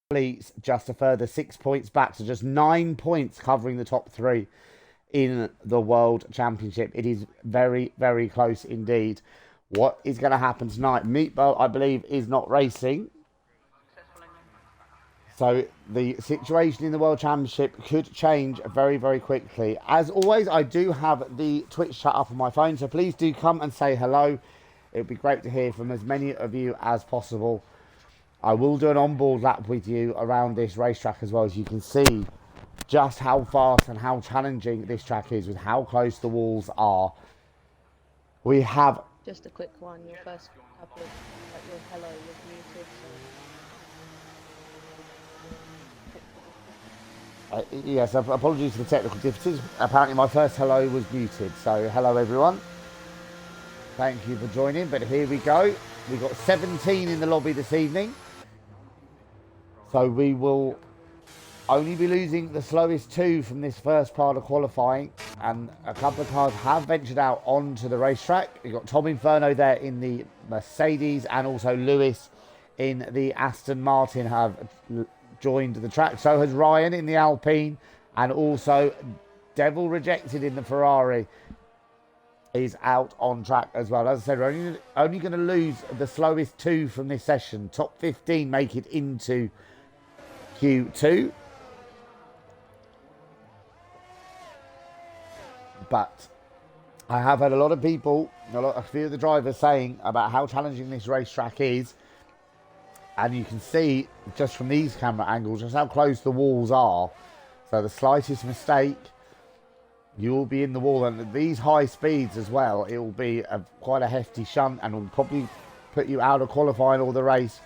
completes just a further 6 points back, so just 9 points covering the top three in the World Championship. It is very, very close indeed. What is going to happen tonight? Meatburl, I believe, is not racing. So the situation in the World Championship could change very, very quickly. As always, I do have the Twitch chat up on my phone, so please do come and say hello. It would be great to hear from as many of you as possible. I will do an onboard lap with you around this racetrack as well, as you can see just how fast and how challenging this track is with how close the walls are. We have... Just a quick one, your first couple of, your hello was muted, so... yes, apologies for the technical difficulties. Apparently my first hello was muted, so hello everyone. Thank you for joining, but here we go. We've got 17 in the lobby this evening. So we will only be losing the slowest two from this first part of qualifying. And a couple of cars have ventured out onto the racetrack. We've got Tom Inferno there in the Mercedes, and also Lewis in the Aston Martin have joined the track. So has Ryan in the Alpine, and also Devil Rejected in the Ferrari is out on track as well. As I said, we're only going to lose the slowest two from this session. Top 15 make it into Q2. But I have had a lot of people, a few of the drivers saying about how challenging this racetrack is. And you can see just from these camera angles just how close the walls are. So the slightest mistake, you will be in the wall. And at these high speeds as well, it will be quite a hefty shunt and will probably put you out of qualifying or the race.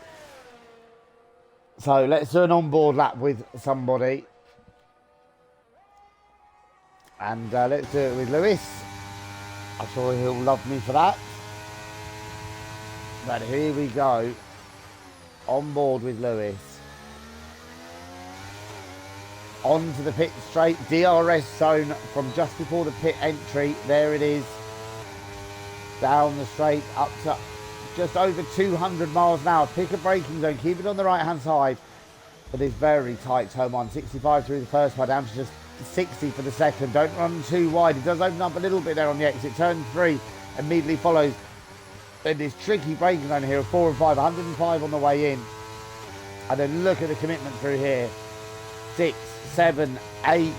So let's do an onboard lap with somebody. And let's do it with Lewis. I'm sure he'll love me for that. But here we go. On board with Lewis. Onto the pit straight. DRS zone from just before the pit entry. There it is. Down the straight up to just over 200 miles an hour. Pick a braking zone. Keep it on the right hand side for this very tight turn one. 65 through the first part, down to just 60 for the second. Don't run too wide. It does open up a little bit there on the exit. Turn 3 immediately follows. In this tricky braking zone here of 4 and 5, 105 on the way in. And then look at the commitment through here. 6, 7, 8.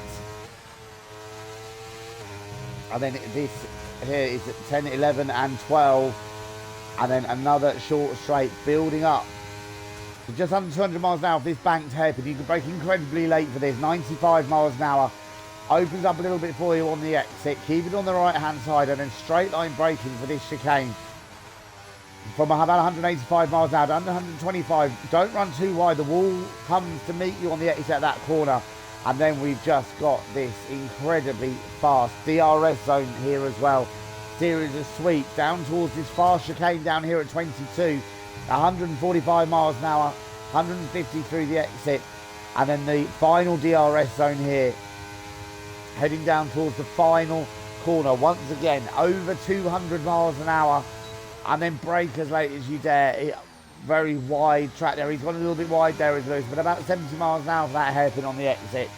And then this here is at 10, 11 and 12. And then another short straight building up to just under 200 miles an hour for this banked hairpin. You can brake incredibly late for this. 95 miles an hour. Opens up a little bit for you on the exit. Keep it on the right hand side and then straight line braking for this chicane. From about 185 miles an hour to under 125. Don't run too wide. The wall comes to meet you on the exit at that corner. And then we've just got this incredibly fast DRS zone here as well. Series of sweep down towards this fast chicane down here at 22. 145 miles an hour. 150 through the exit. And then the final DRS zone here. Heading down towards the final corner. Once again, over 200 miles an hour. And then brake as late as you dare. Very wide track there. He's gone a little bit wide there as Lewis, but about 70 miles an hour for that hairpin on the exit.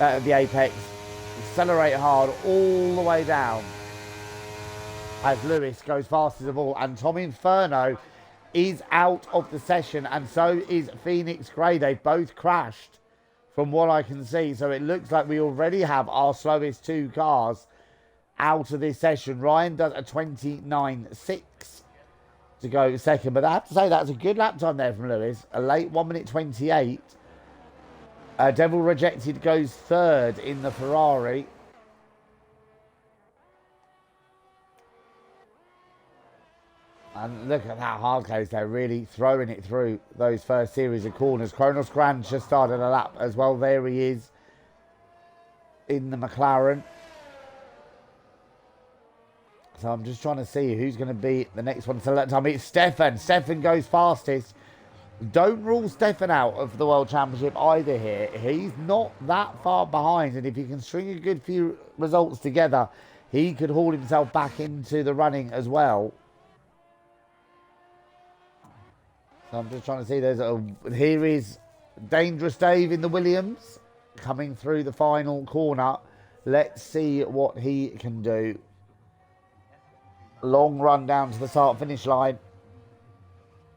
Of the apex. Accelerate hard all the way down. As Lewis goes fastest of all. And Tom Inferno is out of the session. And so is Phoenix Grey. They've both crashed from what I can see. So it looks like we already have our slowest two cars out of this session. Ryan does a 29.6 to go second, but I have to say that's a good lap time there from Lewis. A late 1 minute 28. Devil Rejected goes third in the Ferrari. And look at that hard case there, really throwing it through those first series of corners. Kronos Grand just started a lap as well. There he is in the McLaren. So I'm just trying to see who's going to be the next one to select. I mean, it's Stefan. Stefan goes fastest. Don't rule Stefan out of the World Championship either here. He's not that far behind. And if he can string a good few results together, he could haul himself back into the running as well. So I'm just trying to see. Here is Dangerous Dave in the Williams coming through the final corner. Let's see what he can do. Long run down to the start-finish line.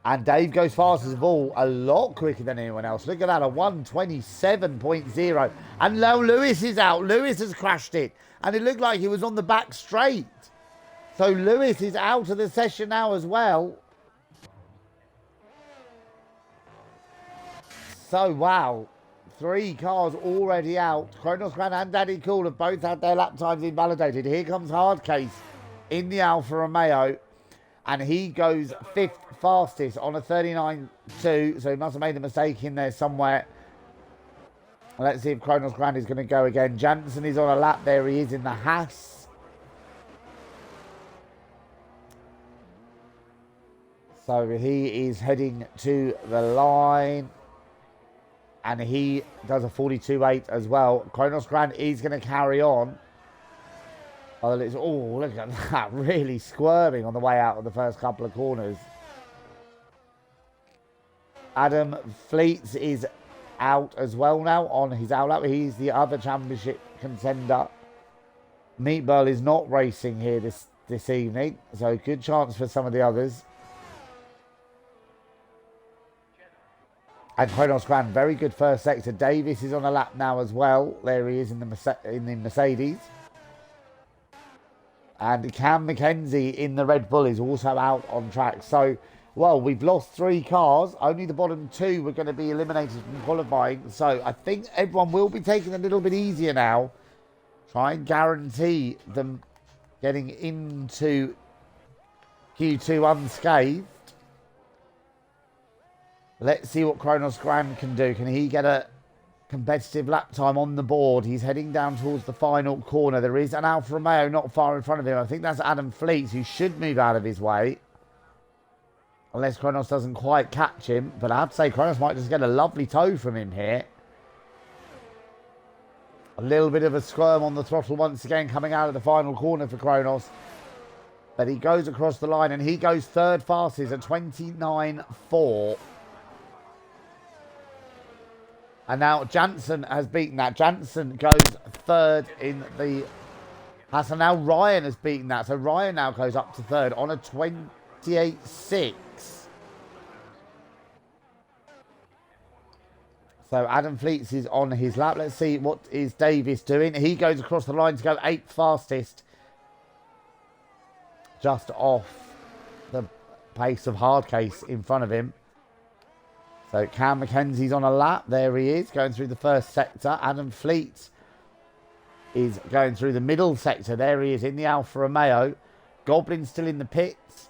And Dave goes fastest of all, a lot quicker than anyone else. Look at that, a 1:27.0. And now Lewis is out. Lewis has crashed it. And it looked like he was on the back straight. So Lewis is out of the session now as well. So, wow. 3 cars already out. Kronos Grand and Daddy Cool have both had their lap times invalidated. Here comes Hardcase in the Alfa Romeo. And he goes 5th fastest on a 39.2. So he must have made a mistake in there somewhere. Let's see if Kronos Grand is going to go again. Jansen is on a lap. There he is in the Haas. So he is heading to the line. And he does a 42.8 as well. Kronos Grand is going to carry on. Oh, look at that. Really squirming on the way out of the first couple of corners. Adam Fleets is out as well now on his outlap. He's the other championship contender. Meatburl is not racing here this evening. So good chance for some of the others. And Kronos Grand, very good first sector. Davis is on a lap now as well. There he is in the Mercedes. And Cam McKenzie in the Red Bull is also out on track. So, well, we've lost 3 cars. Only the bottom 2 were going to be eliminated from qualifying. So I think everyone will be taking a little bit easier now. Try and guarantee them getting into Q2 unscathed. Let's see what Kronos Grand can do. Can he get a competitive lap time on the board? He's heading down towards the final corner. There is an Alfa Romeo not far in front of him. I think that's Adam Fleets, who should move out of his way. Unless Kronos doesn't quite catch him. But I have to say, Kronos might just get a lovely tow from him here. A little bit of a squirm on the throttle once again coming out of the final corner for Kronos. But he goes across the line and he goes 3rd fastest at 29.4. And now Jansen has beaten that. Jansen goes 3rd in the Haas. And now Ryan has beaten that. So Ryan now goes up to 3rd on a 28.6. So Adam Fleets is on his lap. Let's see what is Davis doing. He goes across the line to go 8th fastest. Just off the pace of Hardcase in front of him. So Cam McKenzie's on a lap. There he is, going through the first sector. Adam Fleet is going through the middle sector. There he is in the Alfa Romeo. Goblin still in the pits.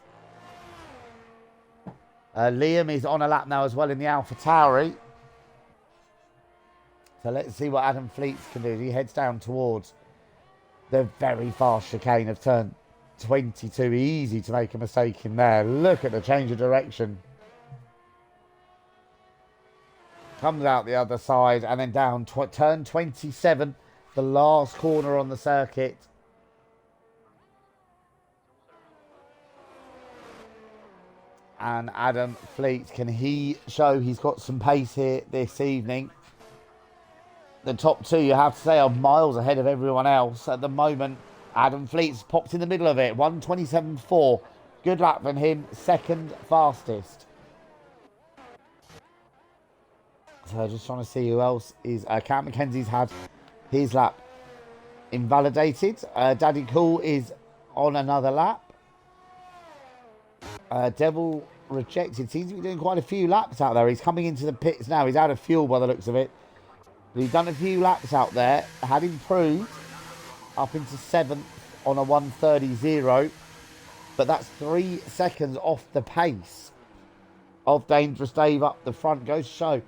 Liam is on a lap now as well in the Alfa Tauri. So let's see what Adam Fleets can do. He heads down towards the very fast chicane of turn 22. Easy to make a mistake in there. Look at the change of direction. Comes out the other side and then down turn 27, the last corner on the circuit. And Adam Fleet, can he show he's got some pace here this evening? The top 2, you have to say, are miles ahead of everyone else at the moment. Adam Fleet's popped in the middle of it, 1:27.4. Good lap from him, 2nd fastest. So just trying to see who else is... Cam McKenzie's had his lap invalidated. Daddy Cool is on another lap. Devil Rejected seems to be doing quite a few laps out there. He's coming into the pits now. He's out of fuel by the looks of it. But he's done a few laps out there. Had improved up into 7th on a 1:30.0. But that's 3 seconds off the pace of Dangerous Dave up the front. Goes to show,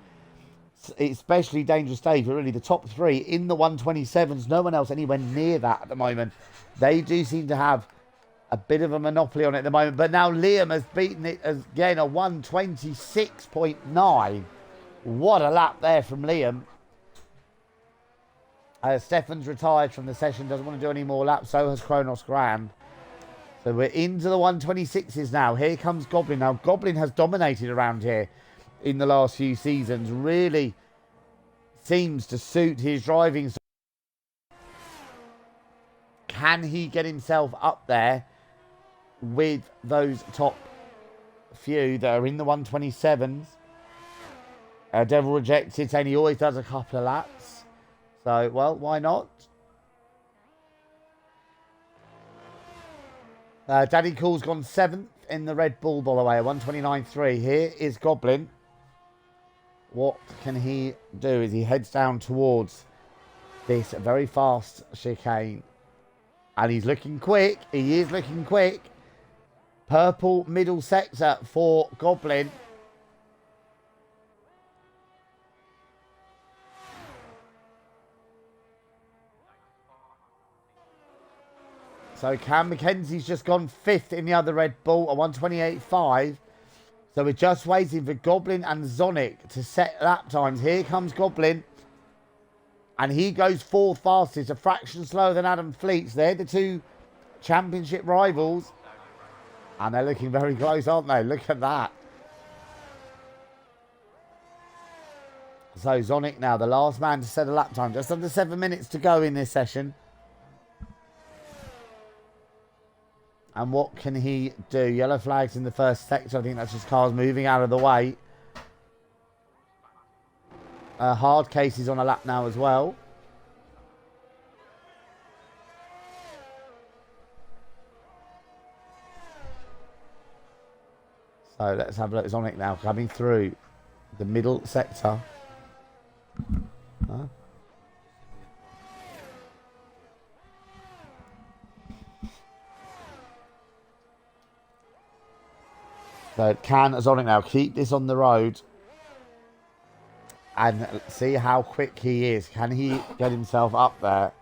especially Dangerous Dave, really the top 3 in the 1:27s. No one else anywhere near that at the moment. They do seem to have a bit of a monopoly on it at the moment. But now Liam has beaten it again, a 1:26.9. What a lap there from Liam. Stefan's retired from the session, doesn't want to do any more laps. So has Kronos Grand. So we're into the 1:26s now. Here comes Goblin. Now, Goblin has dominated around here. in the last few seasons. Really seems to suit his driving. Can he get himself up there with those top few that are in the 127s? Devil rejected, saying he always does a couple of laps. So, well, why not? Daddy Cool's gone 7th in the Red Bull, by the way, 129.3. Here is Goblin. What can he do as he heads down towards this very fast chicane? And he's looking quick. He is looking quick. Purple middle sector for Goblin. So Cam McKenzie's just gone 5th in the other Red Bull at 128.5. So we're just waiting for Goblin and Zonic to set lap times. Here comes Goblin. And he goes 4th fastest, a fraction slower than Adam Fleets. They're the two championship rivals. And they're looking very close, aren't they? Look at that. So Zonic now, the last man to set a lap time. Just under 7 minutes to go in this session. And what can he do? Yellow flags in the first sector. I think that's just cars moving out of the way. Hard case is on a lap now as well. So let's have a look. It's on it now, coming through the middle sector. Huh? So can Zonic now keep this on the road and see how quick he is? Can he get himself up there?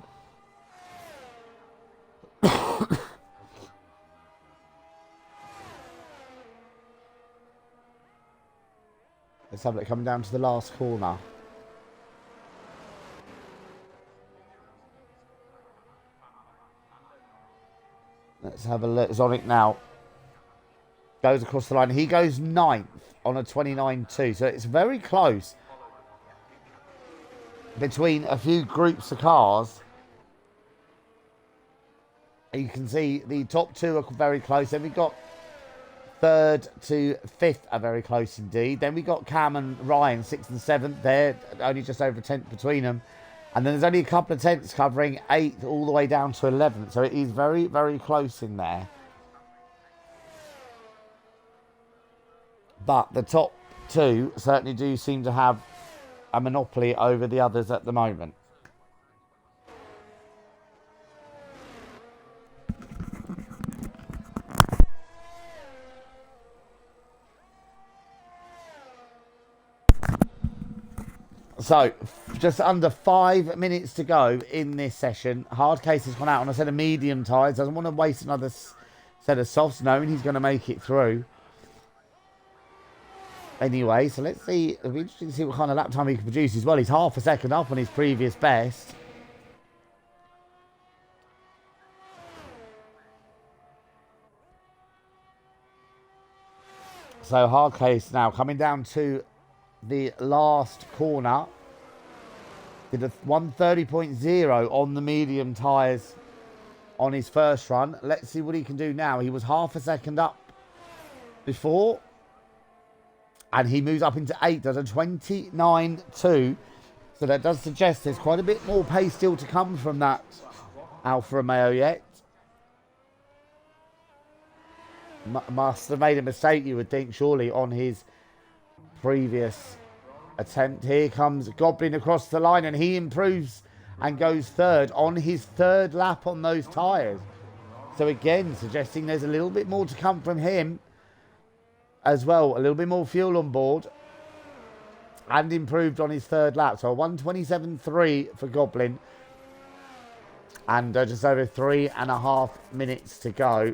Let's have it coming down to the last corner. Let's have a look. Zonic now goes across the line. He goes 9th on a 29.2. So it's very close between a few groups of cars. You can see the top two are very close. Then we've got 3rd to 5th are very close indeed. Then we got Cam and Ryan, 6th and 7th. They're only just over a 10th between them. And then there's only a couple of tenths covering 8th all the way down to 11th. So it is very, very close in there. But the top two certainly do seem to have a monopoly over the others at the moment. So, just under 5 minutes to go in this session. Hard case has gone out on a set of medium tyres. Doesn't want to waste another set of softs, knowing he's going to make it through. Anyway, so let's see. It'll be interesting to see what kind of lap time he can produce as well. He's half a second up on his previous best. So hard case now coming down to the last corner. Did a 130.0 on the medium tyres on his first run. Let's see what he can do now. He was half a second up before. And he moves up into 8th, does a 29.2. So that does suggest there's quite a bit more pace still to come from that Alfa Romeo yet. Must have made a mistake, you would think, surely, on his previous attempt. Here comes Goblin across the line, and he improves and goes 3rd on his 3rd lap on those tyres. So again, suggesting there's a little bit more to come from him as well. A little bit more fuel on board. And improved on his 3rd lap. So a 127.3 for Goblin. And just over 3.5 minutes to go.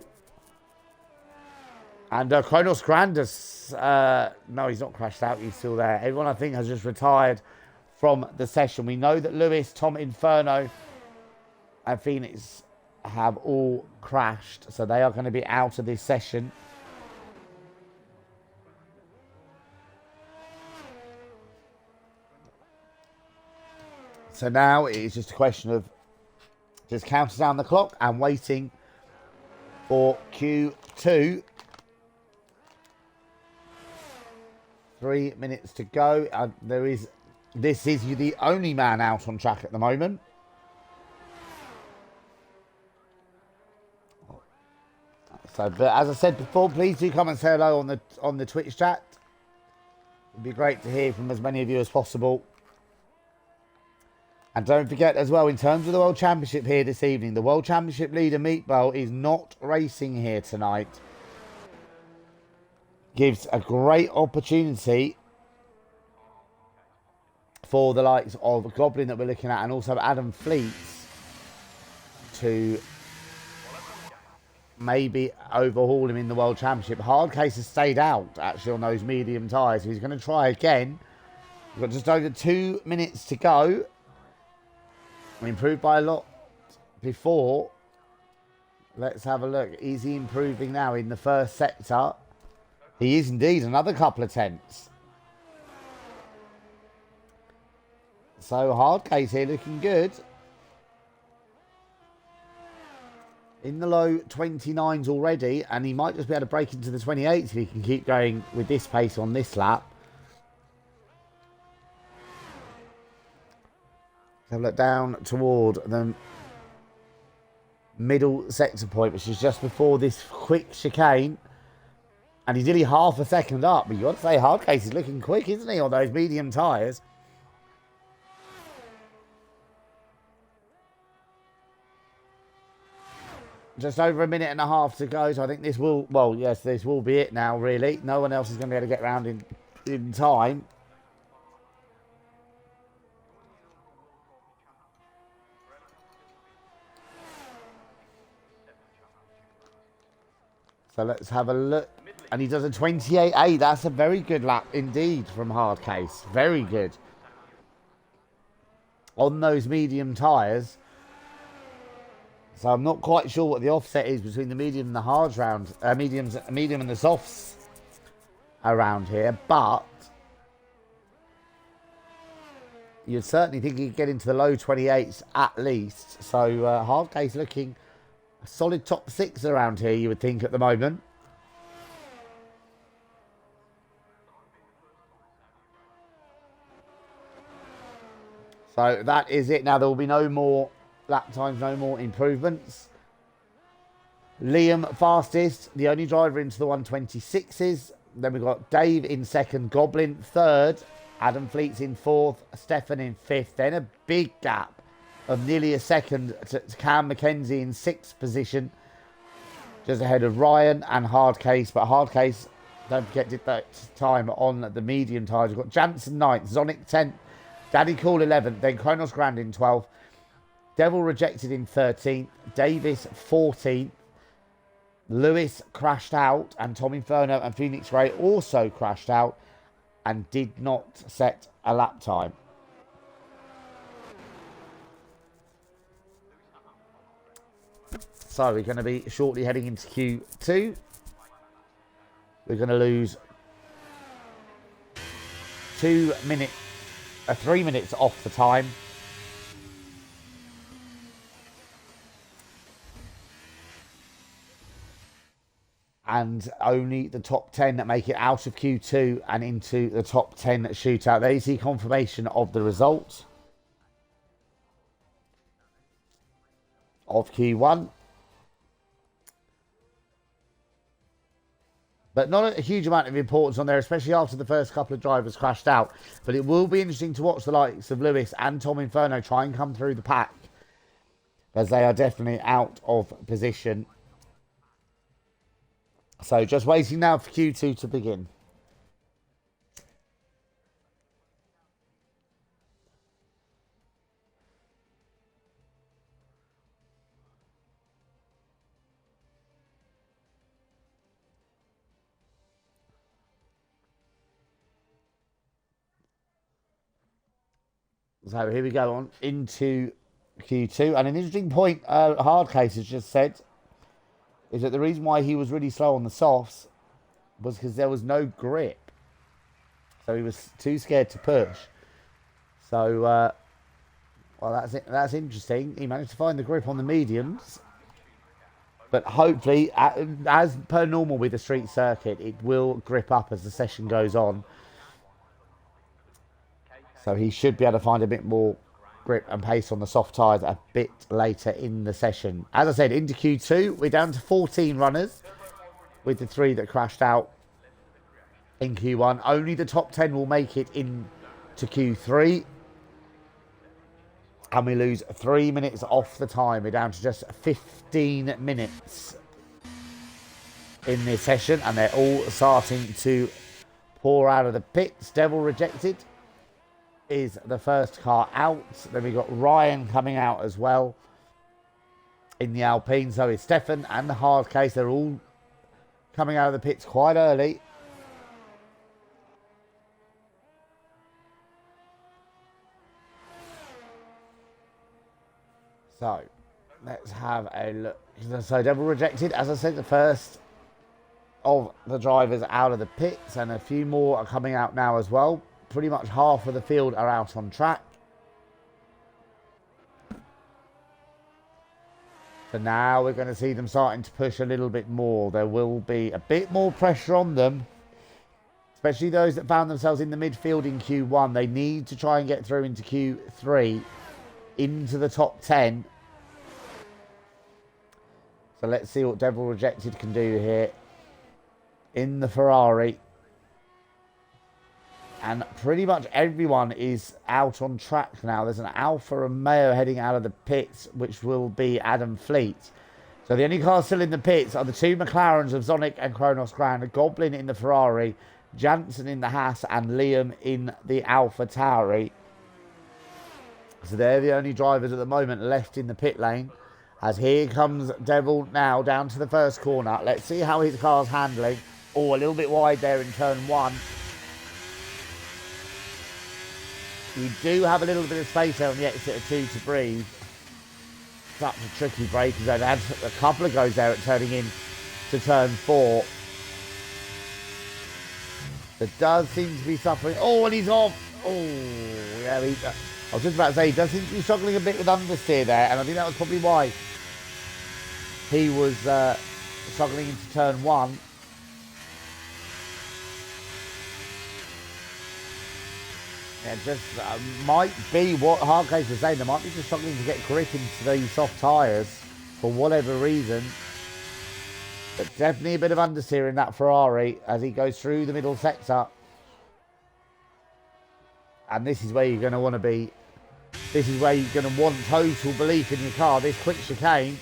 And Kronos Grandis, no, he's not crashed out. He's still there. Everyone, I think, has just retired from the session. We know that Lewis, Tom Inferno, and Phoenix have all crashed. So they are going to be out of this session. So now it is just a question of just counting down the clock and waiting for Q2. 3 minutes to go. This is the only man out on track at the moment. So, but as I said before, please do come and say hello on the Twitch chat. It'd be great to hear from as many of you as possible. And don't forget as well, in terms of the World Championship here this evening, the World Championship leader Meatburl is not racing here tonight. Gives a great opportunity for the likes of Goblin that we're looking at and also Adam Fleets to maybe overhaul him in the World Championship. Hardcase has stayed out actually on those medium tyres. He's going to try again. We've got just over 2 minutes to go. We improved by a lot before. Let's have a look. Is he improving now in the first sector? He is indeed. Another couple of tenths. So Hardcase here looking good. In the low 29s already, and he might just be able to break into the 28s if he can keep going with this pace on this lap. So look down toward the middle sector point, which is just before this quick chicane. And he's nearly half a second up, but you've got to say Hardcase is looking quick, isn't he, on those medium tyres? Just over a minute and a half to go, so I think this will, well, yes, this will be it now, really. No one else is going to be able to get round in time. So let's have a look. And he does a 28.8. That's a very good lap indeed from Hardcase. Very good. On those medium tyres. So I'm not quite sure what the offset is between the medium and the hards round, medium and the softs around here, but you'd certainly think he'd get into the low 28s at least. So Hardcase looking a solid top 6 around here, you would think, at the moment. So that is it. Now there will be no more lap times, no more improvements. Liam fastest, the only driver into the 126s. Then we've got Dave in second, Goblin third, Adam Fleets in fourth, Stefan in fifth. Then a big gap of nearly a second to Cam McKenzie in sixth position, just ahead of Ryan and Hardcase. But Hardcase, don't forget, did that time on the medium tyres. We've got Jansen ninth, Zonic 10th, Daddy Cool 11th, then Kronos Grand in 12th. Devil Rejected in 13th, Davis 14th, Lewis crashed out, and Tom Inferno and Phoenix Ray also crashed out and did not set a lap time. So we're going to be shortly heading into Q2. We're going to lose 3 minutes off the time. And only the top 10 that make it out of Q2 and into the top 10 shootout. There you see confirmation of the result of Q1. But not a huge amount of importance on there, especially after the first couple of drivers crashed out. But it will be interesting to watch the likes of Lewis and Tom Inferno try and come through the pack, as they are definitely out of position. So just waiting now for Q2 to begin. So here we go on into Q2. And an interesting point Hardcase has just said is that the reason why he was really slow on the softs was because there was no grip. So he was too scared to push. So Well, that's it. That's interesting. He managed to find the grip on the mediums. But hopefully, as per normal with the street circuit, it will grip up as the session goes on. So he should be able to find a bit more grip and pace on the soft tyres a bit later in the session. As I said, into Q2, we're down to 14 runners with the 3 that crashed out in Q1. Only the top 10 will make it into Q3. And we lose 3 minutes off the time. We're down to just 15 minutes in this session. And they're all starting to pour out of the pits. Devil Rejected is the first car out. Then we've got Ryan coming out as well in the Alpine. So is Stefan and the hard case. They're all coming out of the pits quite early. So, let's have a look. So, Devil Rejected, as I said, the first of the drivers out of the pits, and a few more are coming out now as well. Pretty much half of the field are out on track. So now we're going to see them starting to push a little bit more. There will be a bit more pressure on them, especially those that found themselves in the midfield in Q1. They need to try and get through into Q3. Into the top 10. So let's see what Devil Rejected can do here in the Ferrari. And pretty much everyone is out on track now. There's an Alfa Romeo heading out of the pits, which will be Adam Fleet. So the only cars still in the pits are the 2 McLarens of Zonic and Kronos Grand, a Goblin in the Ferrari, Jansen in the Haas, and Liam in the Alfa Tauri. So they're the only drivers at the moment left in the pit lane. As here comes Devil now down to the first corner. Let's see how his car's handling. Oh, a little bit wide there in turn 1. You do have a little bit of space there on the exit of 2 to breathe. Such a tricky break. As I've had a couple of goes there at turning in to turn 4. There does seem to be suffering. Oh, and he's off. Oh, yeah, I was just about to say, he does seem to be struggling a bit with understeer there, and I think that was probably why he was struggling into turn 1. Yeah, just might be what Hardcase was saying. They might be just struggling to get grip into these soft tyres for whatever reason. But definitely a bit of understeer in that Ferrari as he goes through the middle sector. And this is where you're going to want to be. This is where you're going to want total belief in your car. This quick chicane.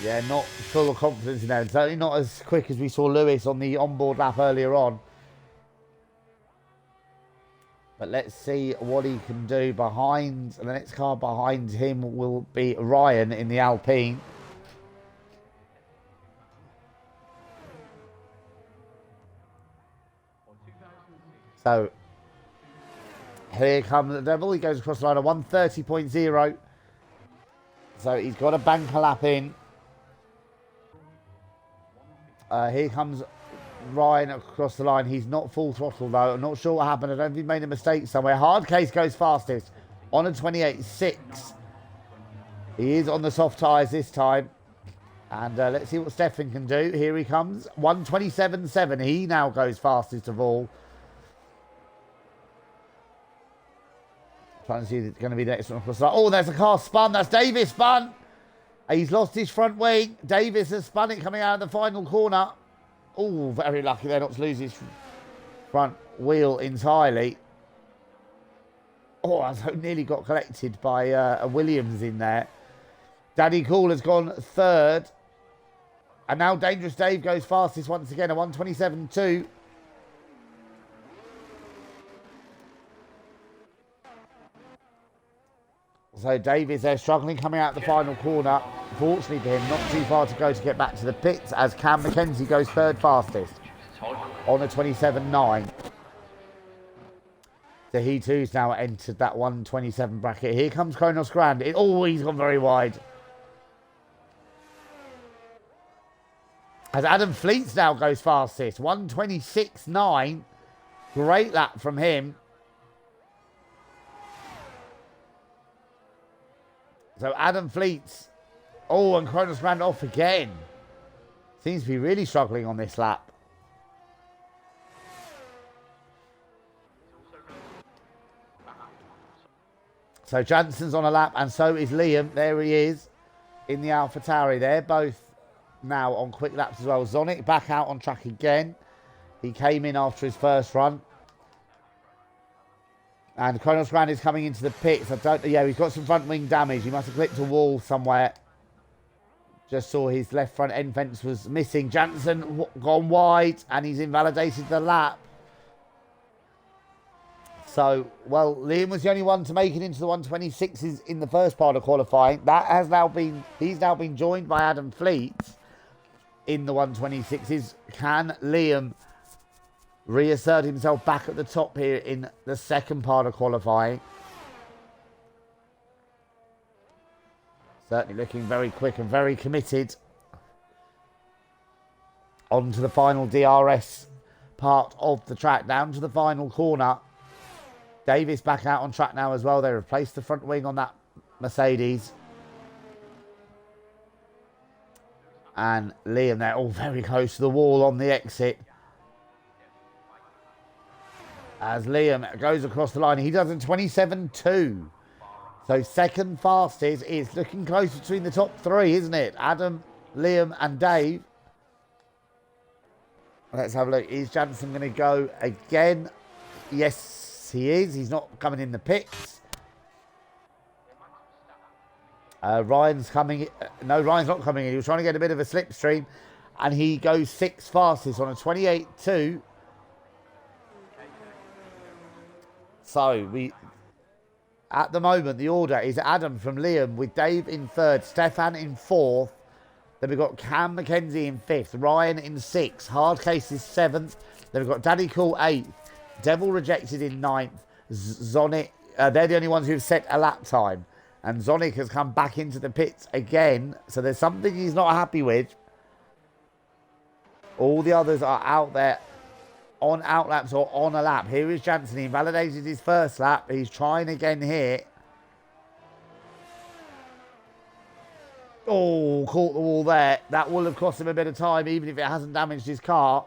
Yeah, not full of confidence in there. And certainly not as quick as we saw Lewis on the onboard lap earlier on. But let's see what he can do behind. The next car behind him will be Ryan in the Alpine. So, here comes the Devil. He goes across the line at 130.0. So, he's got a banker lap in. Here comes Ryan across the line. He's not full throttle, though. I'm not sure what happened. I don't think he made a mistake somewhere. Hardcase goes fastest on a 28.6. He is on the soft tyres this time. And let's see what Stefan can do. Here he comes. 127.7. He now goes fastest of all. Trying to see if it's going to be the next one across the line. Oh, there's a car spun. That's Davis spun. He's lost his front wing. Davis has spun it coming out of the final corner. Oh, very lucky there not to lose his front wheel entirely. Oh, I nearly got collected by a Williams in there. Daddy Cool has gone third. And now Dangerous Dave goes fastest once again, a 127.2. So Davis there struggling coming out the final corner. Fortunately for him, not too far to go to get back to the pits as Cam McKenzie goes third fastest on a 27.9. So he too's now entered that 127 bracket. Here comes Kronos Grand. Oh, he's gone very wide. As Adam Fleets now goes fastest, 126.9. Great lap from him. So Adam Fleets. Oh, and Kronos Grand off again. Seems to be really struggling on this lap. So Jansen's on a lap, and so is Liam. There he is in the AlphaTauri. They're both now on quick laps as well. Zonic back out on track again. He came in after his first run. And Kronos Grand is coming into the pits. Yeah, he's got some front wing damage. He must have clipped a wall somewhere. Just saw his left front end fence was missing. Jansen gone wide, and he's invalidated the lap. So, well, Liam was the only one to make it into the 126s in the first part of qualifying. He's now been joined by Adam Fleet in the 126s. Can Liam reassert himself back at the top here in the second part of qualifying? Certainly looking very quick and very committed. On to the final DRS part of the track, down to the final corner. Davis back out on track now as well. They replaced the front wing on that Mercedes. And Liam, they're all very close to the wall on the exit. As Liam goes across the line, he does in 27.2. So second fastest is looking close between the top three, isn't it? Adam, Liam and Dave. Let's have a look. Is Jansen going to go again? Yes, he is. He's not coming in the pits. Ryan's coming. No, Ryan's not coming in. He was trying to get a bit of a slipstream. And he goes sixth fastest on a 28.2. So at the moment, the order is Adam from Liam with Dave in third, Stefan in fourth. Then we've got Cam McKenzie in fifth, Ryan in sixth, Hardcase is seventh. Then we've got Daddy Cool eighth, Devil Rejected in ninth, Zonic. They're the only ones who've set a lap time. And Zonic has come back into the pits again. So there's something he's not happy with. All the others are out there on outlaps or on a lap. Here is Jansen. He invalidated his first lap. He's trying again here. Oh, caught the wall there. That will have cost him a bit of time, even if it hasn't damaged his car.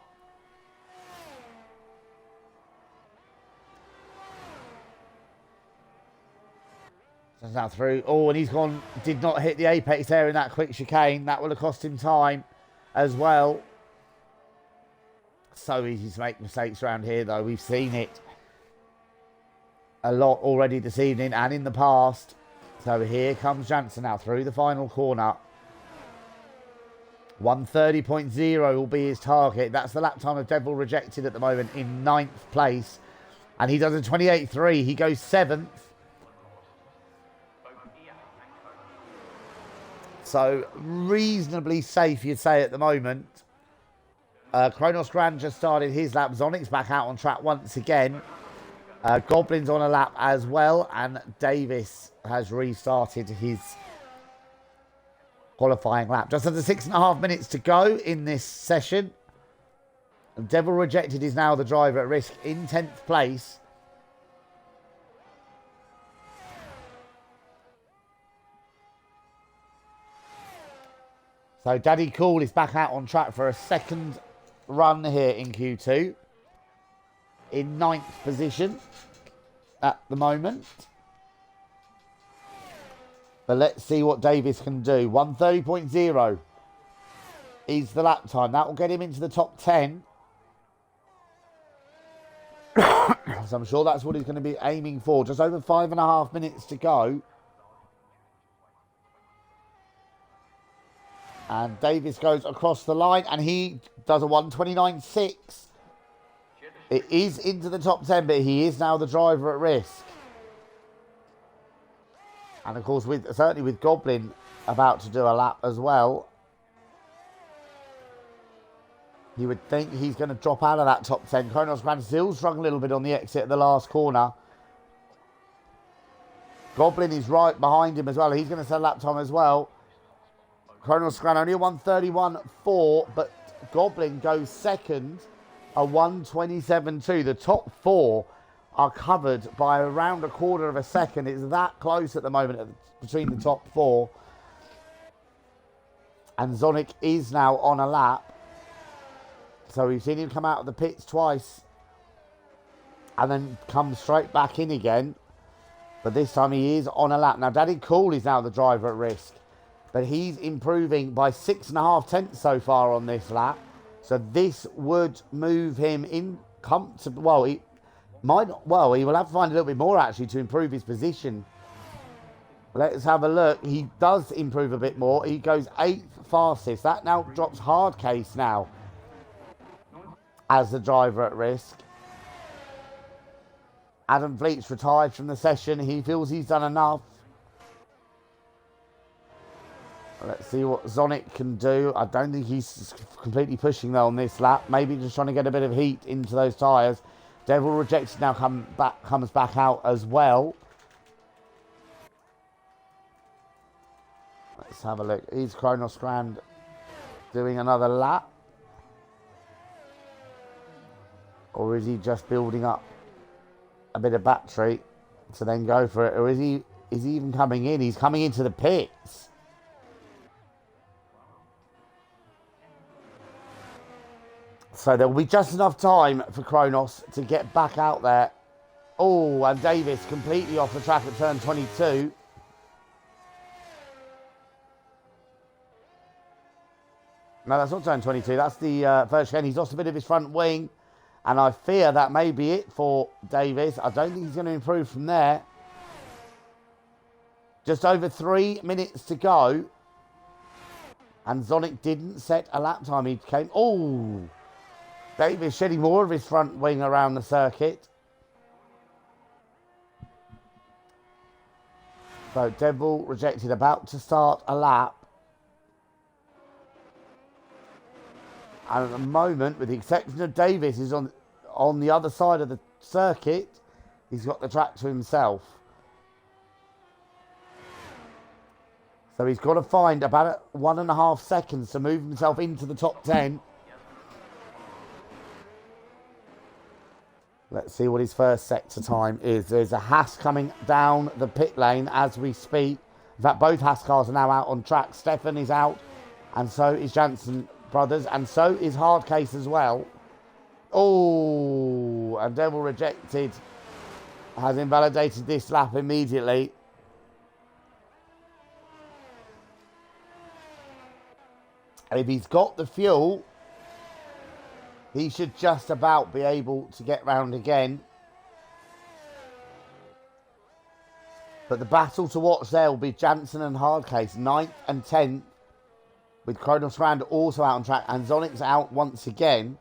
That's now through. Oh, and he's gone. Did not hit the apex there in that quick chicane. That will have cost him time as well. So easy to make mistakes around here, though. We've seen it a lot already this evening and in the past. So here comes Jansen now through the final corner. 1:30.0 will be his target. That's the lap time of Devil Rejected at the moment in 9th place. And he does a 28.3. He goes 7th. So reasonably safe, you'd say, at the moment. Kronos Grand just started his lap. Zonic's back out on track once again. Goblin's on a lap as well. And Davis has restarted his qualifying lap. Just under 6.5 minutes to go in this session. Devil Rejected is now the driver at risk in 10th place. So Daddy Cool is back out on track for a second run here in Q2 in 9th position at the moment, but let's see what Davis can do. 1:30.0 is the lap time. That will get him into the top 10. So I'm sure that's what he's going to be aiming for. Just over 5.5 minutes to go. And Davis goes across the line and he does a 1:29.6. It is into the top 10, but he is now the driver at risk. And of course, certainly with Goblin about to do a lap as well, you would think he's going to drop out of that top 10. Kronos Grand still struggling a little bit on the exit at the last corner. Goblin is right behind him as well. He's going to set a lap time as well. Kronos Grand only a 1:31.4, but Goblin goes second, a 1:27.2. The top four are covered by around a quarter of a second. It's that close at the moment between the top four. And Zonic is now on a lap. So we've seen him come out of the pits twice and then come straight back in again. But this time he is on a lap. Now, Daddy Cool is now the driver at risk. But he's improving by 6.5 tenths so far on this lap. So this would move him in comfortable. Well, he will have to find a little bit more actually to improve his position. Let's have a look. He does improve a bit more. He goes 8th fastest. That now drops hard case now as the driver at risk. Adam Fleet's retired from the session. He feels he's done enough. Let's see what Zonic can do. I don't think he's completely pushing though on this lap. Maybe just trying to get a bit of heat into those tyres. Devil Rejected now comes back out as well. Let's have a look. Is Kronos Grand doing another lap? Or is he just building up a bit of battery to then go for it? Or is he even coming in? He's coming into the pits. So there will be just enough time for Kronos to get back out there. Oh, and Davis completely off the track at turn 22. No, that's not turn 22. That's the first chicane. He's lost a bit of his front wing. And I fear that may be it for Davis. I don't think he's going to improve from there. Just over 3 minutes to go. And Zonic didn't set a lap time. He came... Oh! Davis shedding more of his front wing around the circuit. So Devil Rejected about to start a lap. And at the moment, with the exception of Davis, is on the other side of the circuit. He's got the track to himself. So he's got to find about 1.5 seconds to move himself into the top 10. Let's see what his first sector time is. There's a Haas coming down the pit lane as we speak. In fact, both Haas cars are now out on track. Stefan is out, and so is Jansen Brothers, and so is Hardcase as well. Oh, and Devil Rejected has invalidated this lap immediately. If he's got the fuel, he should just about be able to get round again. But the battle to watch there will be Jansen and Hardcase, 9th and 10th. With Kronos Rand also out on track. And Zonic's out once again.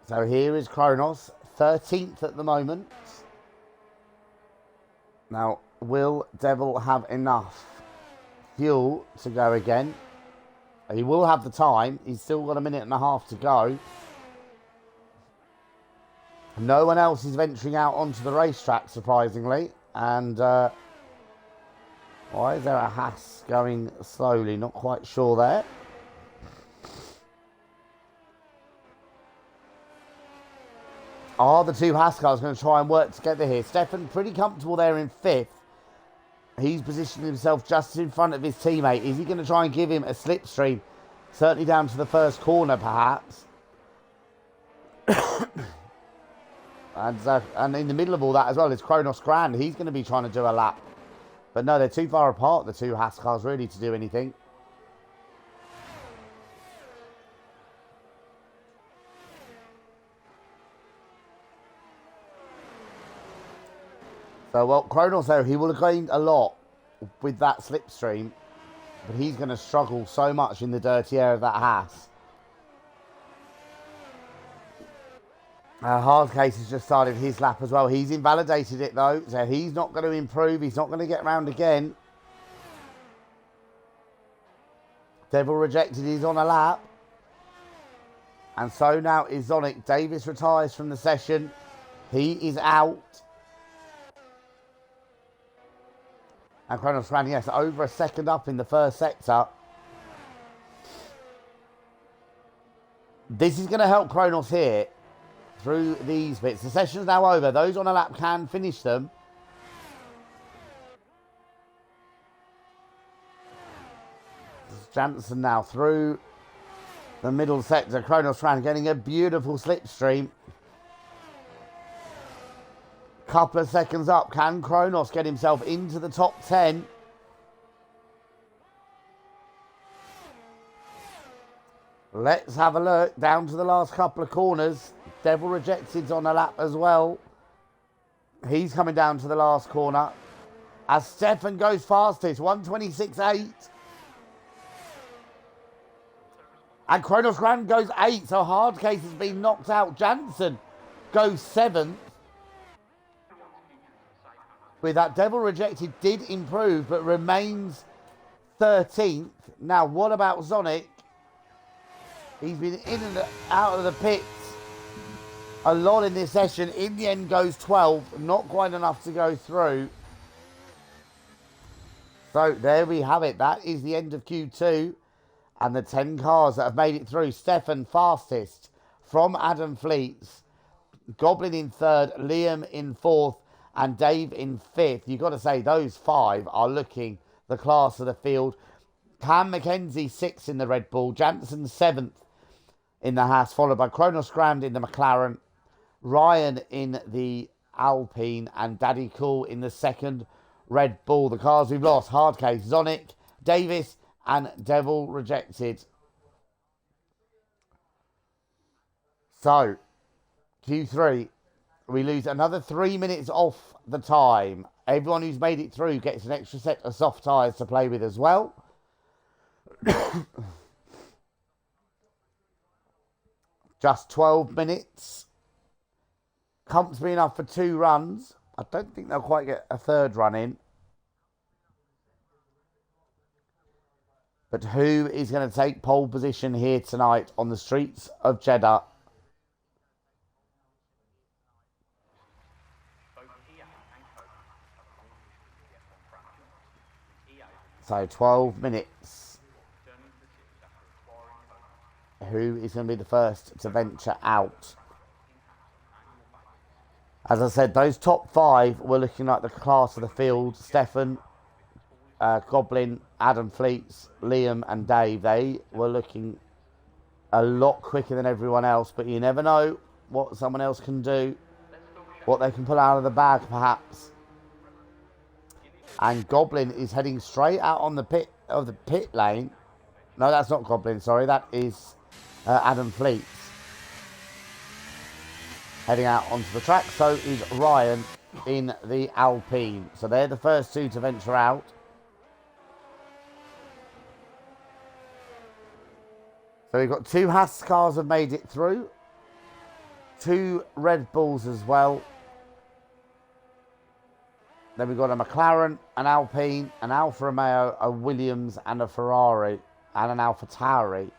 So here is Kronos, 13th at the moment. Now, will Devil have enough fuel to go again? He will have the time. He's still got 1.5 minutes to go. No one else is venturing out onto the racetrack, surprisingly. And why is there a Haas going slowly? Not quite sure there. Are the two Haas cars going to try and work together here? Stefan pretty comfortable there in 5th. He's positioned himself just in front of his teammate. Is he going to try and give him a slipstream? Certainly down to the first corner, perhaps. And in the middle of all that as well is Kronos Grand. He's going to be trying to do a lap. But no, they're too far apart, the two Haas cars, really, to do anything. So, well, Kronos, though, he will have gained a lot with that slipstream. But he's going to struggle so much in the dirty air of that Haas. Hardcase has just started his lap as well. He's invalidated it, though. So he's not going to improve. He's not going to get round again. Devil Rejected is on a lap. And so now is Zonic. Davis retires from the session. He is out. And Kronos ran, yes, over a second up in the first sector. This is going to help Kronos here through these bits. The session's now over. Those on a lap can finish them. Jansen now through the middle sector. Kronos Ran getting a beautiful slipstream. Couple of seconds up. Can Kronos get himself into the top 10? Let's have a look down to the last couple of corners. Devil Rejected's on a lap as well. He's coming down to the last corner. As Stefan goes fastest, 1:26.8. And Kronos Grand goes 8, so Hardcase has been knocked out. Jansen goes 7th. With that, Devil Rejected did improve, but remains 13th. Now, what about Zonic? He's been in and out of the pits a lot in this session. In the end, goes 12. Not quite enough to go through. So, there we have it. That is the end of Q2. And the 10 cars that have made it through. Stefan fastest from Adam Fleets. Goblin in 3rd. Liam in 4th. And Dave in 5th. You've got to say those 5 are looking the class of the field. Cam McKenzie 6th in the Red Bull. Jansen 7th in the Haas. Followed by Kronos Grand in the McLaren. Ryan in the Alpine. And Daddy Cool in the 2nd Red Bull. The cars we've lost. Hardcase, Zonic, Davis and Devil Rejected. So, Q3, we lose another 3 minutes off the time. Everyone who's made it through gets an extra set of soft tyres to play with as well. Just 12 minutes. Comfortably enough for 2 runs. I don't think they'll quite get a 3rd run in. But who is going to take pole position here tonight on the streets of Jeddah? So 12 minutes. Who is going to be the first to venture out? As I said, those top 5 were looking like the class of the field. Stefan, Goblin, Adam Fleets, Liam and Dave. They were looking a lot quicker than everyone else, but you never know what someone else can do, what they can pull out of the bag perhaps. And Goblin is heading straight out on the pit lane. No, that's not Goblin, sorry, that is Adam Fleets. Heading out onto the track, so is Ryan in the Alpine. So they're the first 2 to venture out. So we've got 2 Haas cars have made it through. 2 Red Bulls as well. Then we've got a McLaren, an Alpine, an Alfa Romeo, a Williams and a Ferrari and an Alfa Tauri.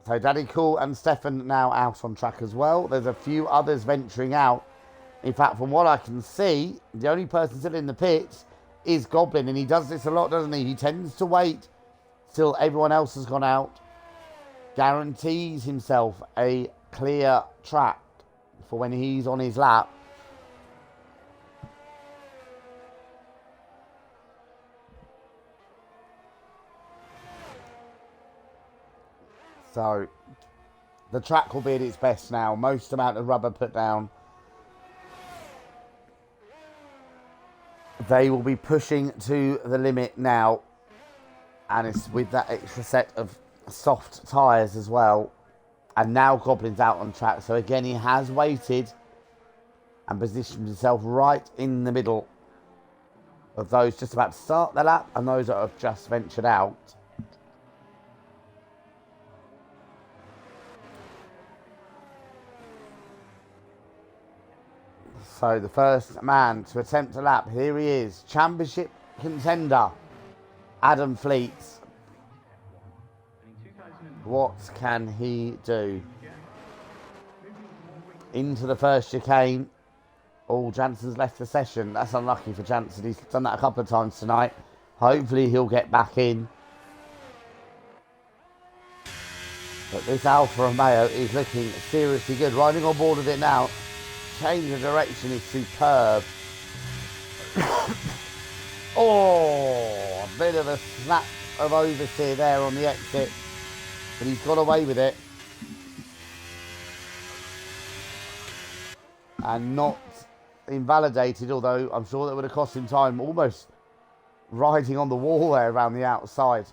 So Daddy Cool and Stefan now out on track as well. There's a few others venturing out. In fact, from what I can see, the only person still in the pits is Goblin, and he does this a lot, doesn't he? He tends to wait till everyone else has gone out, guarantees himself a clear track for when he's on his lap. So the track will be at its best now. Most amount of rubber put down. They will be pushing to the limit now. And it's with that extra set of soft tyres as well. And now Goblin's out on track. So again, he has waited and positioned himself right in the middle of those just about to start the lap and those that have just ventured out. So the first man to attempt a lap, here he is, championship contender, Adam Fleets. What can he do? Into the first chicane. Oh, Jansen's left the session. That's unlucky for Jansen. He's done that a couple of times tonight. Hopefully he'll get back in. But this Alfa Romeo is looking seriously good. Riding on board with it now. Change of direction is superb. Oh, a bit of a snap of oversteer there on the exit. But he's got away with it. And not invalidated, although I'm sure that would have cost him time. Almost riding on the wall there around the outside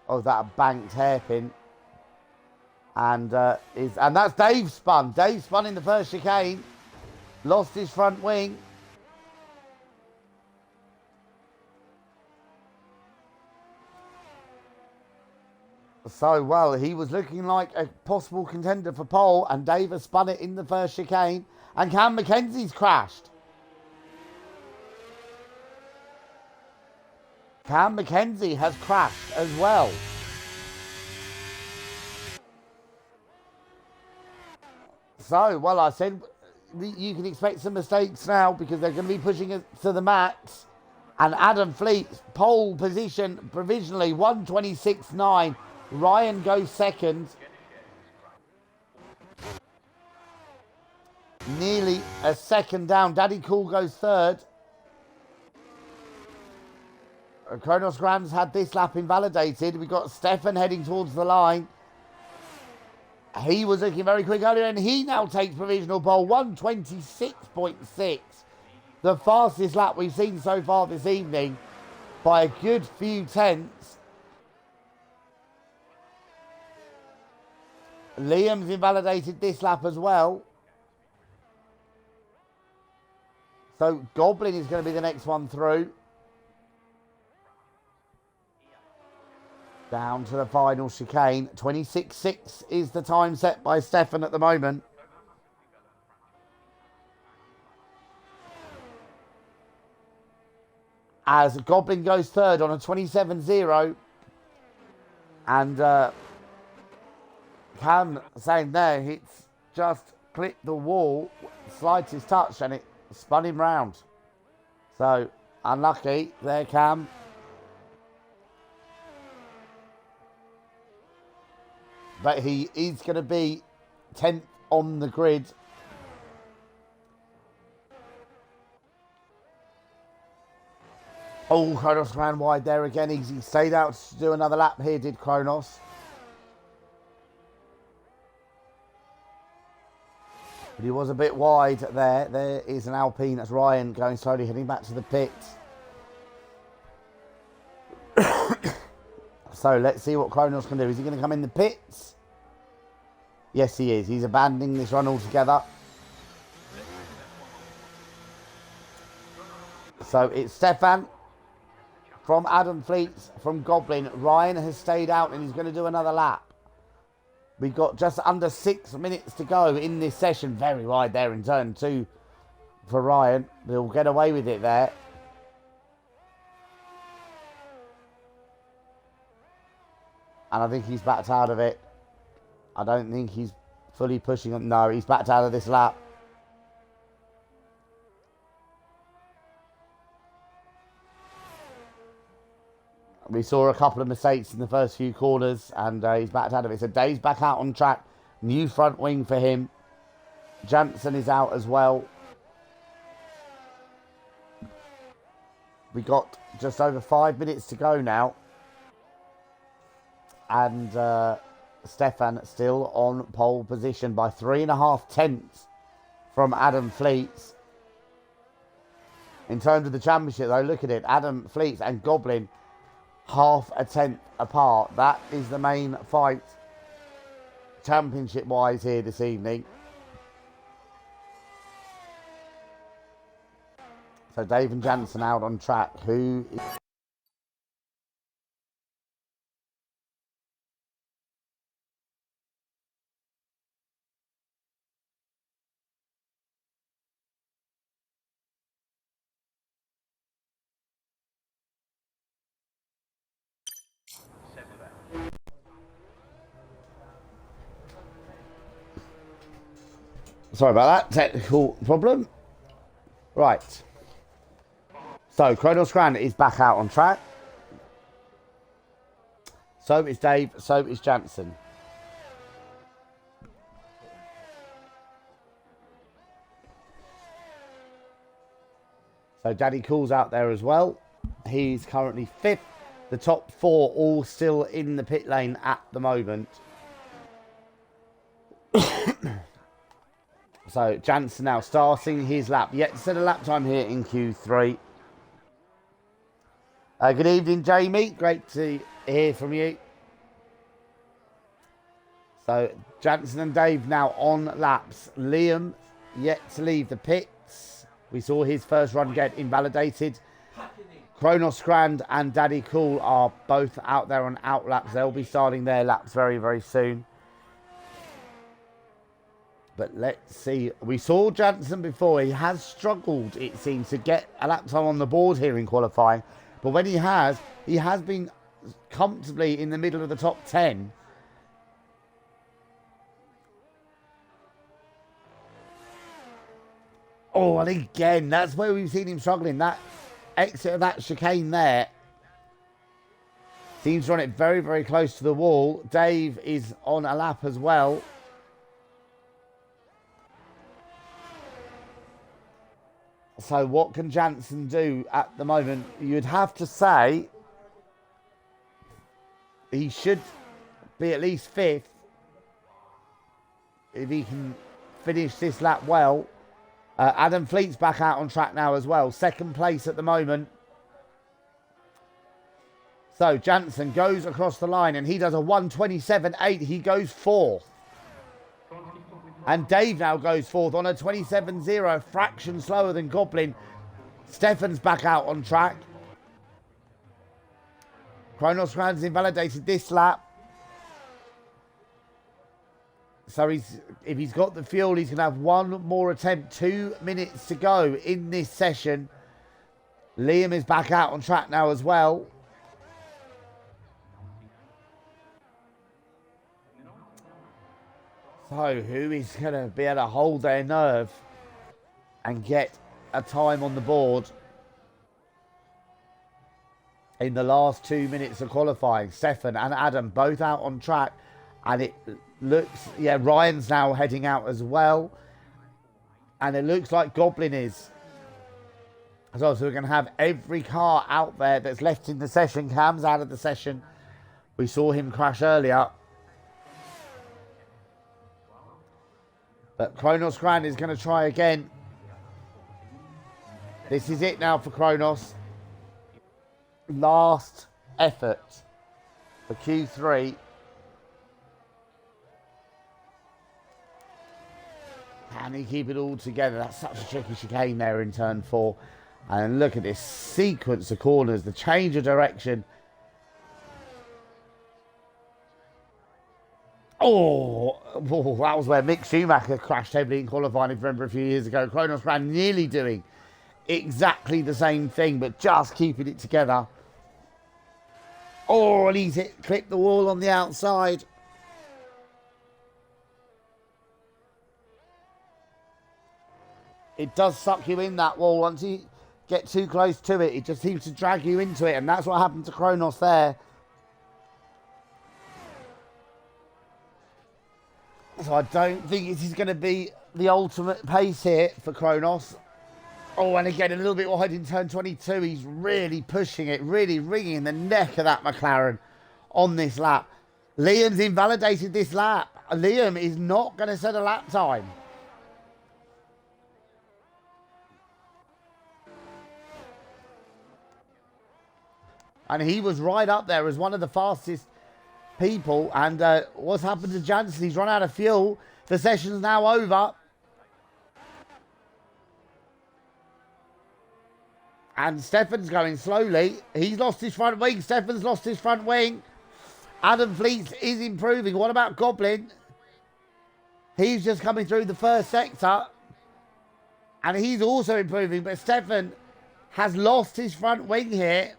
of that banked hairpin. And that's Dave spun. Dave spun in the first chicane. Lost his front wing. So, well, he was looking like a possible contender for pole, and Dave has spun it in the first chicane, and Cam Mackenzie's crashed. Cam Mackenzie has crashed as well. So, well, I said you can expect some mistakes now because they're going to be pushing it to the max. And Adam Fleet's pole position provisionally 1:26.9. Ryan goes second. Nearly a second down. Daddy Cool goes third. Kronos Grand's had this lap invalidated. We've got Stefan heading towards the line. He was looking very quick earlier, and he now takes provisional pole 1:26.6. The fastest lap we've seen so far this evening by a good few tenths. Liam's invalidated this lap as well. So Goblin is going to be the next one through. Down to the final chicane. 26.6 is the time set by Stefan at the moment. As Goblin goes third on a 27.0. And Cam saying there, it's just clipped the wall, slightest touch, and it spun him round. So, unlucky there, Cam. But he is going to be 10th on the grid. Oh, Kronos ran wide there again. He stayed out to do another lap here, did Kronos. But he was a bit wide there. There is an Alpine. That's Ryan going slowly, heading back to the pits. So let's see what Kronos can do. Is he going to come in the pits? Yes, he is. He's abandoning this run altogether. So it's Stefan from Adam Fleets from Goblin. Ryan has stayed out and he's going to do another lap. We've got just under 6 minutes to go in this session. Very wide there in turn 2 for Ryan. He'll get away with it there. And I think he's backed out of it. I don't think he's fully pushing on. No, he's backed out of this lap. We saw a couple of mistakes in the first few corners, and he's backed out of it. So Dave's back out on track. New front wing for him. Jansen is out as well. We got just over 5 minutes to go now. And Stefan still on pole position by 3.5 tenths from Adam Fleets. In terms of the championship, though, look at it. Adam Fleets and Goblin, 0.5 tenth apart. That is the main fight, championship-wise, here this evening. So Dave and Jansen out on track. Who is... Sorry about that, technical problem. Right. So, Kronos Grand is back out on track. So is Dave, so is Jansen. So Daddy Cool's out there as well. He's currently 5th. The top 4 all still in the pit lane at the moment. So Jansen now starting his lap. Yet to set a lap time here in Q3. Good evening, Jamie. Great to hear from you. So Jansen and Dave now on laps. Liam yet to leave the pits. We saw his first run get invalidated. Kronos Grand and Daddy Cool are both out there on out laps. They'll be starting their laps very, very soon. But let's see. We saw Jansen before. He has struggled, it seems, to get a lap time on the board here in qualifying. But when he has been comfortably in the middle of the top 10. Oh, and again, that's where we've seen him struggling. That exit of that chicane there seems to run it very, very close to the wall. Dave is on a lap as well. So what can Jansen do at the moment? You'd have to say he should be at least 5th if he can finish this lap well. Adam Fleet's back out on track now as well. 2nd place at the moment. So Jansen goes across the line and he does a 1:27.8. He goes 4th. And Dave now goes 4th on a 27.0, a fraction slower than Goblin. Stefan's back out on track. Kronos Grand's invalidated this lap. So if he's got the fuel, he's going to have one more attempt. 2 minutes to go in this session. Liam is back out on track now as well. So who is going to be able to hold their nerve and get a time on the board in the last 2 minutes of qualifying? Stefan and Adam both out on track. And it looks, yeah, Ryan's now heading out as well. And it looks like Goblin is as well. So we're going to have every car out there that's left in the session. Cam's out of the session. We saw him crash earlier. But Kronos Grand is going to try again. This is it now for Kronos. Last effort for Q3. Can he keep it all together? That's such a tricky chicane there in turn 4. And look at this sequence of corners, the change of direction. Oh, that was where Mick Schumacher crashed heavily in qualifying, if you remember, a few years ago. Kronos Grand nearly doing exactly the same thing, but just keeping it together. Oh, and he's clipped the wall on the outside. It does suck you in, that wall. Once you get too close to it, it just seems to drag you into it. And that's what happened to Kronos there. So I don't think this is going to be the ultimate pace here for Kronos. Oh, and again, a little bit wide in turn 22. He's really pushing it, really ringing the neck of that McLaren on this lap. Liam's invalidated this lap. Liam is not going to set a lap time. And he was right up there as one of the fastest people. And what's happened to Jansen? He's run out of fuel. The session's now over. And Stefan's going slowly. He's lost his front wing. Stefan's lost his front wing. Adam Fleet is improving. What about Goblin? He's just coming through the first sector. And he's also improving. But Stefan has lost his front wing here.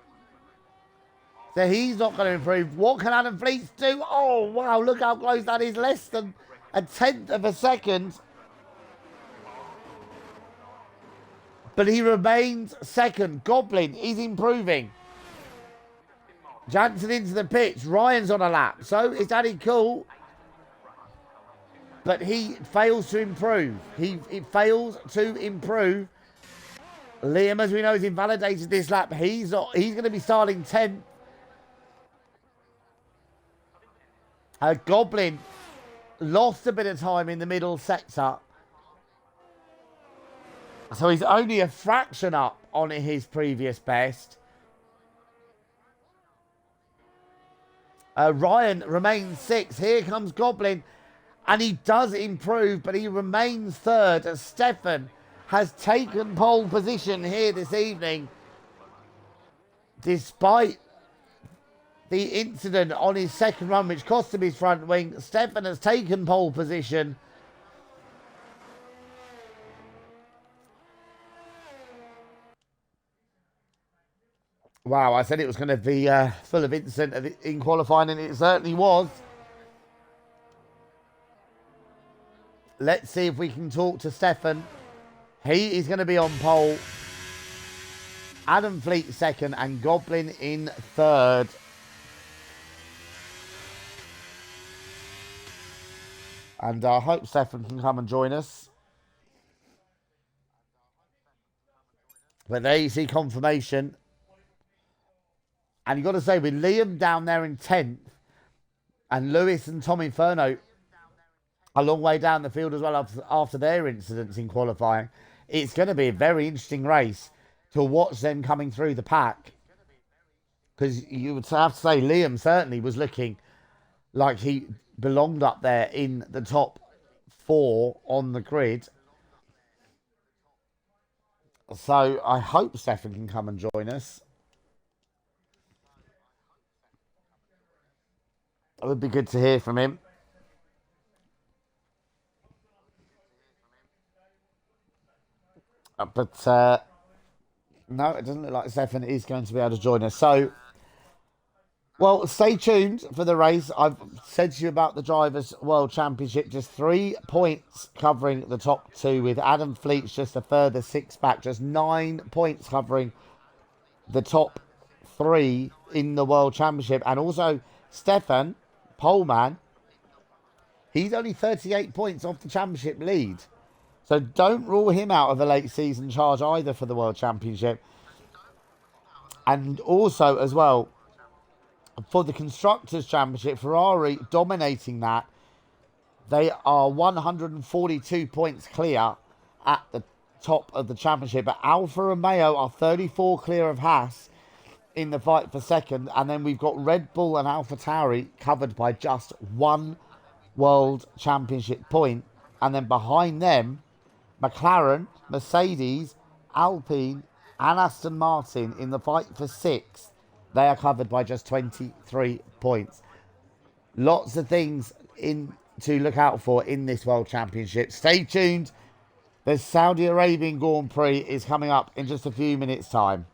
So he's not going to improve. What can Adam Fleet do? Oh, wow. Look how close that is. Less than a 1/10 of a second. But he remains second. Goblin is improving. Jansen into the pits. Ryan's on a lap. So is Daddy Cool. But he fails to improve. He fails to improve. Liam, as we know, has invalidated this lap. He's going to be starting 10th. Goblin lost a bit of time in the middle sector. So he's only a fraction up on his previous best. Ryan remains 6th. Here comes Goblin. And he does improve, but he remains 3rd as Stefan has taken pole position here this evening. Despite the incident on his second run, which cost him his front wing, Stefan has taken pole position. Wow, I said it was going to be full of incident in qualifying, and it certainly was. Let's see if we can talk to Stefan. He is going to be on pole. Adam Fleet 2nd and Goblin in 3rd. And I hope Stefan can come and join us. But there you see confirmation. And you've got to say, with Liam down there in 10th and Lewis and Tom Inferno a long way down the field as well after their incidents in qualifying, it's going to be a very interesting race to watch them coming through the pack. Because you would have to say Liam certainly was looking like he belonged up there in the top 4 on the grid. So I hope Stefan can come and join us. It would be good to hear from him. But no, it doesn't look like Stefan is going to be able to join us. So, well, stay tuned for the race. I've said to you about the Drivers' World Championship. Just 3 points covering the top 2, with Adam Fleet's just a further 6 back. Just 9 points covering the top 3 in the World Championship. And also, Stefan, poleman, he's only 38 points off the championship lead. So don't rule him out of a late season charge either for the World Championship. And also as well, for the Constructors' Championship, Ferrari dominating that. They are 142 points clear at the top of the championship. But Alfa Romeo are 34 clear of Haas in the fight for second. And then we've got Red Bull and AlphaTauri covered by just 1 World Championship point. And then behind them, McLaren, Mercedes, Alpine and Aston Martin in the fight for 6th. They are covered by just 23 points. Lots of things to look out for in this World Championship. Stay tuned. The Saudi Arabian Grand Prix is coming up in just a few minutes' time.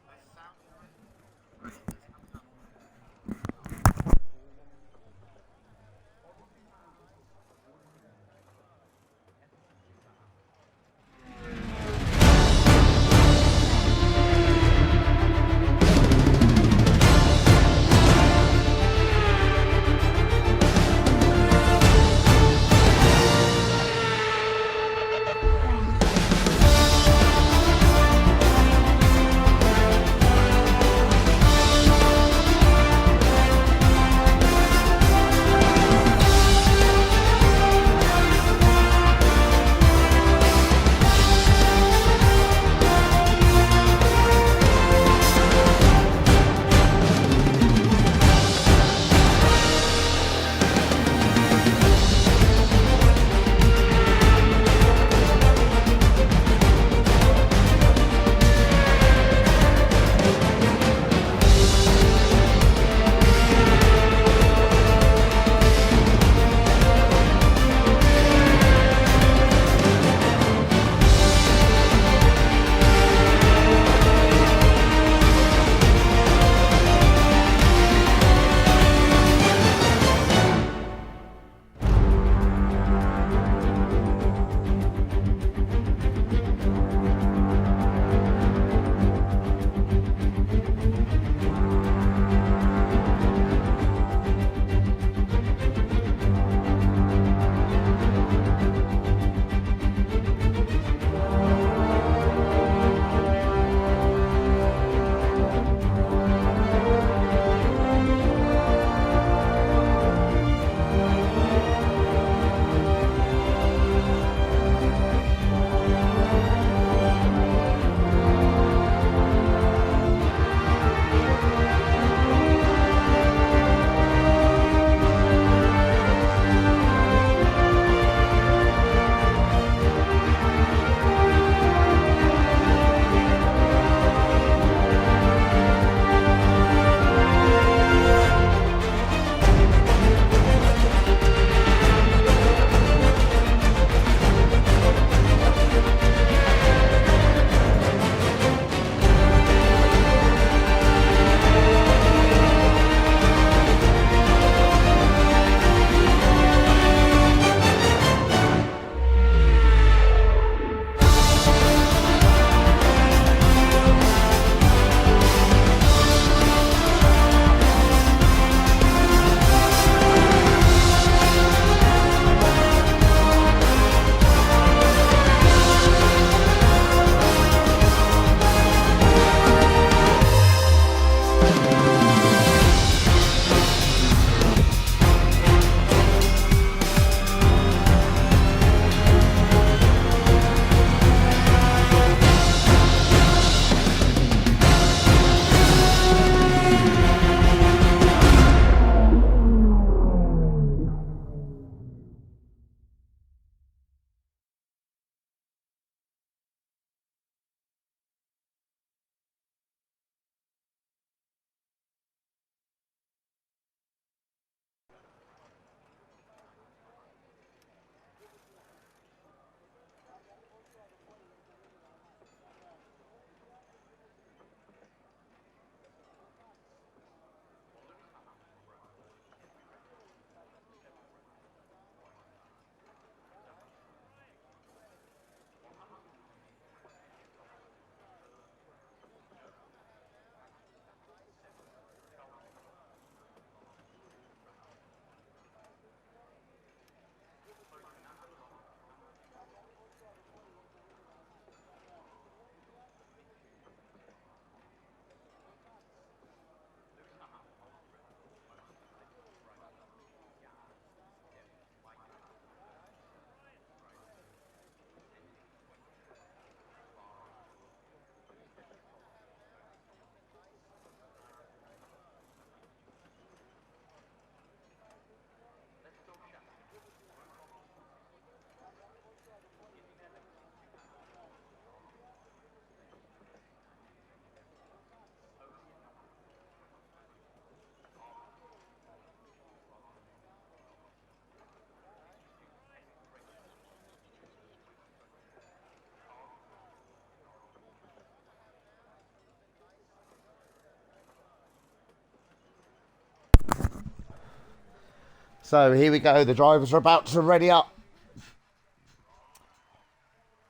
So here we go. The drivers are about to ready up.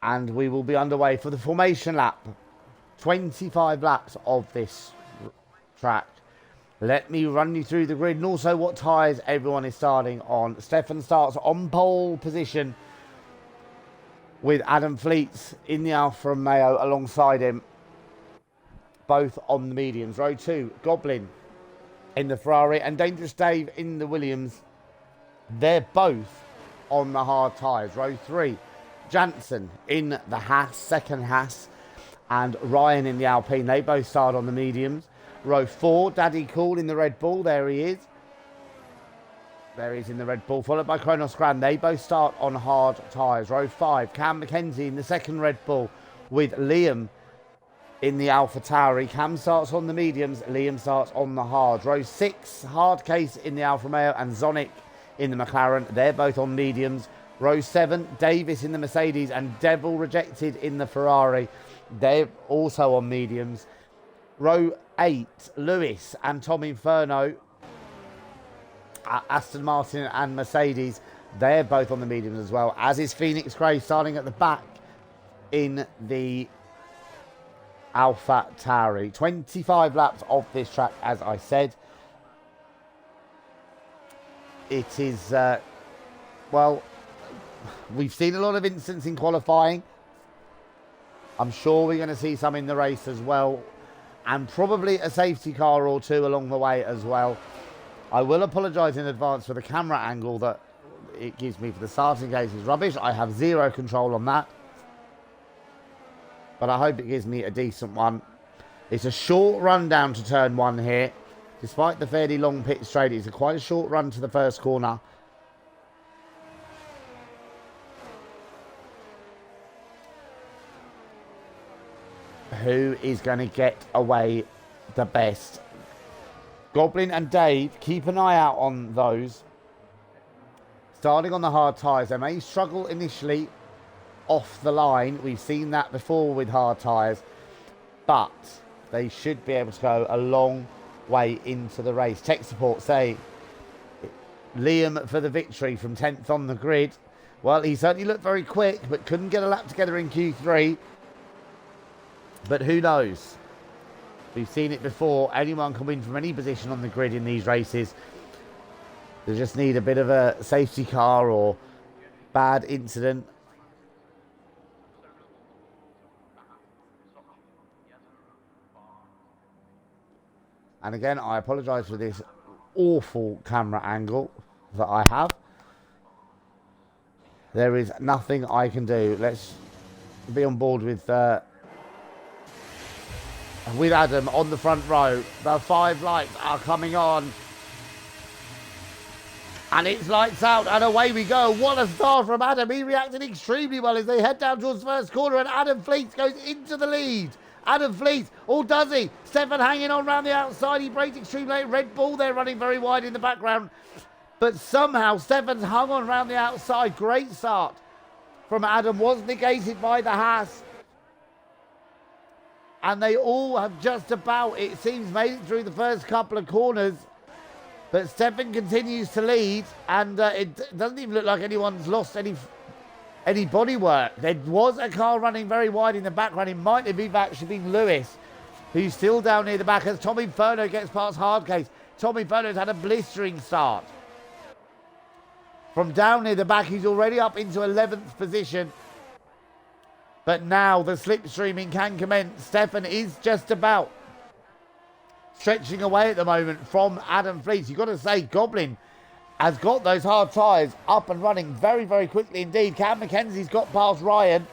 And we will be underway for the formation lap. 25 laps of this track. Let me run you through the grid and also what tyres everyone is starting on. Stefan starts on pole position with Adam Fleets in the Alfa Romeo alongside him. Both on the mediums. Row 2, Goblin in the Ferrari and Dangerous Dave in the Williams. They're both on the hard tyres. Row 3, Jansen in the Haas, second Haas, and Ryan in the Alpine. They both start on the mediums. Row 4, Daddy Cool in the Red Bull. There he is. There he is in the Red Bull, followed by Kronos Grand. They both start on hard tyres. Row 5, Cam McKenzie in the second Red Bull with Liam in the Alpha Tauri. Cam starts on the mediums, Liam starts on the hard. Row 6, Hard Case in the Alfa Romeo and Zonic in the McLaren. They're both on mediums. Row 7, Davis in the Mercedes and Devil Rejected in the Ferrari. They're also on mediums. Row 8, Lewis and Tom Inferno, Aston Martin and Mercedes. They're both on the mediums as well, as is Phoenix Gray starting at the back in the Alpha Tauri. 25 laps of this track, as I said. It is, well, we've seen a lot of incidents in qualifying. I'm sure we're going to see some in the race as well. And probably a safety car or two along the way as well. I will apologise in advance for the camera angle that it gives me for the starting gate is rubbish. I have zero control on that. But I hope it gives me a decent one. It's a short run down to turn 1 here. Despite the fairly long pit straight, it's quite a short run to the first corner. Who is going to get away the best? Goblin and Dave, keep an eye out on those. Starting on the hard tyres, they may struggle initially off the line. We've seen that before with hard tyres, but they should be able to go a long way into the race. Tech support say Liam for the victory from 10th on the grid. Well, he certainly looked very quick, but couldn't get a lap together in Q3. But who knows? We've seen it before. Anyone can win from any position on the grid in these races. They just need a bit of a safety car or bad incident. And again, I apologise for this awful camera angle that I have. There is nothing I can do. Let's be on board with Adam on the front row. The 5 lights are coming on. And it's lights out and away we go. What a start from Adam. He reacted extremely well as they head down towards the first corner and Adam Fleets goes into the lead. Adam Fleets, or does he? Stefan hanging on around the outside. He brakes extremely late. Red Bull there running very wide in the background. But somehow Stefan's hung on around the outside. Great start from Adam. Was negated by the Haas. And they all have just about, it seems, made it through the first couple of corners. But Stefan continues to lead. And it doesn't even look like anyone's lost any bodywork. There was a car running very wide in the background. It might have even actually been Lewis, who's still down near the back as Tom Inferno gets past Hardcase. Tom Inferno's had a blistering start. From down near the back, he's already up into 11th position. But now the slipstreaming can commence. Stefan is just about stretching away at the moment from Adam Fleets. You've got to say, Goblin has got those hard tyres up and running very, very quickly indeed. Cam McKenzie's got past Ryan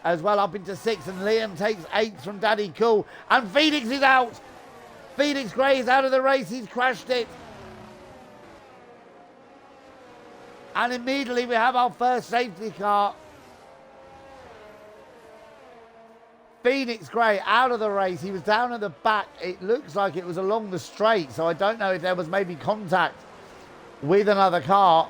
as well, up into 6th, and Liam takes 8th from Daddy Cool. And Phoenix is out. Phoenix Gray is out of the race. He's crashed it. And immediately we have our first safety car. Phoenix Gray out of the race. He was down at the back. It looks like it was along the straight, so I don't know if there was maybe contact with another car.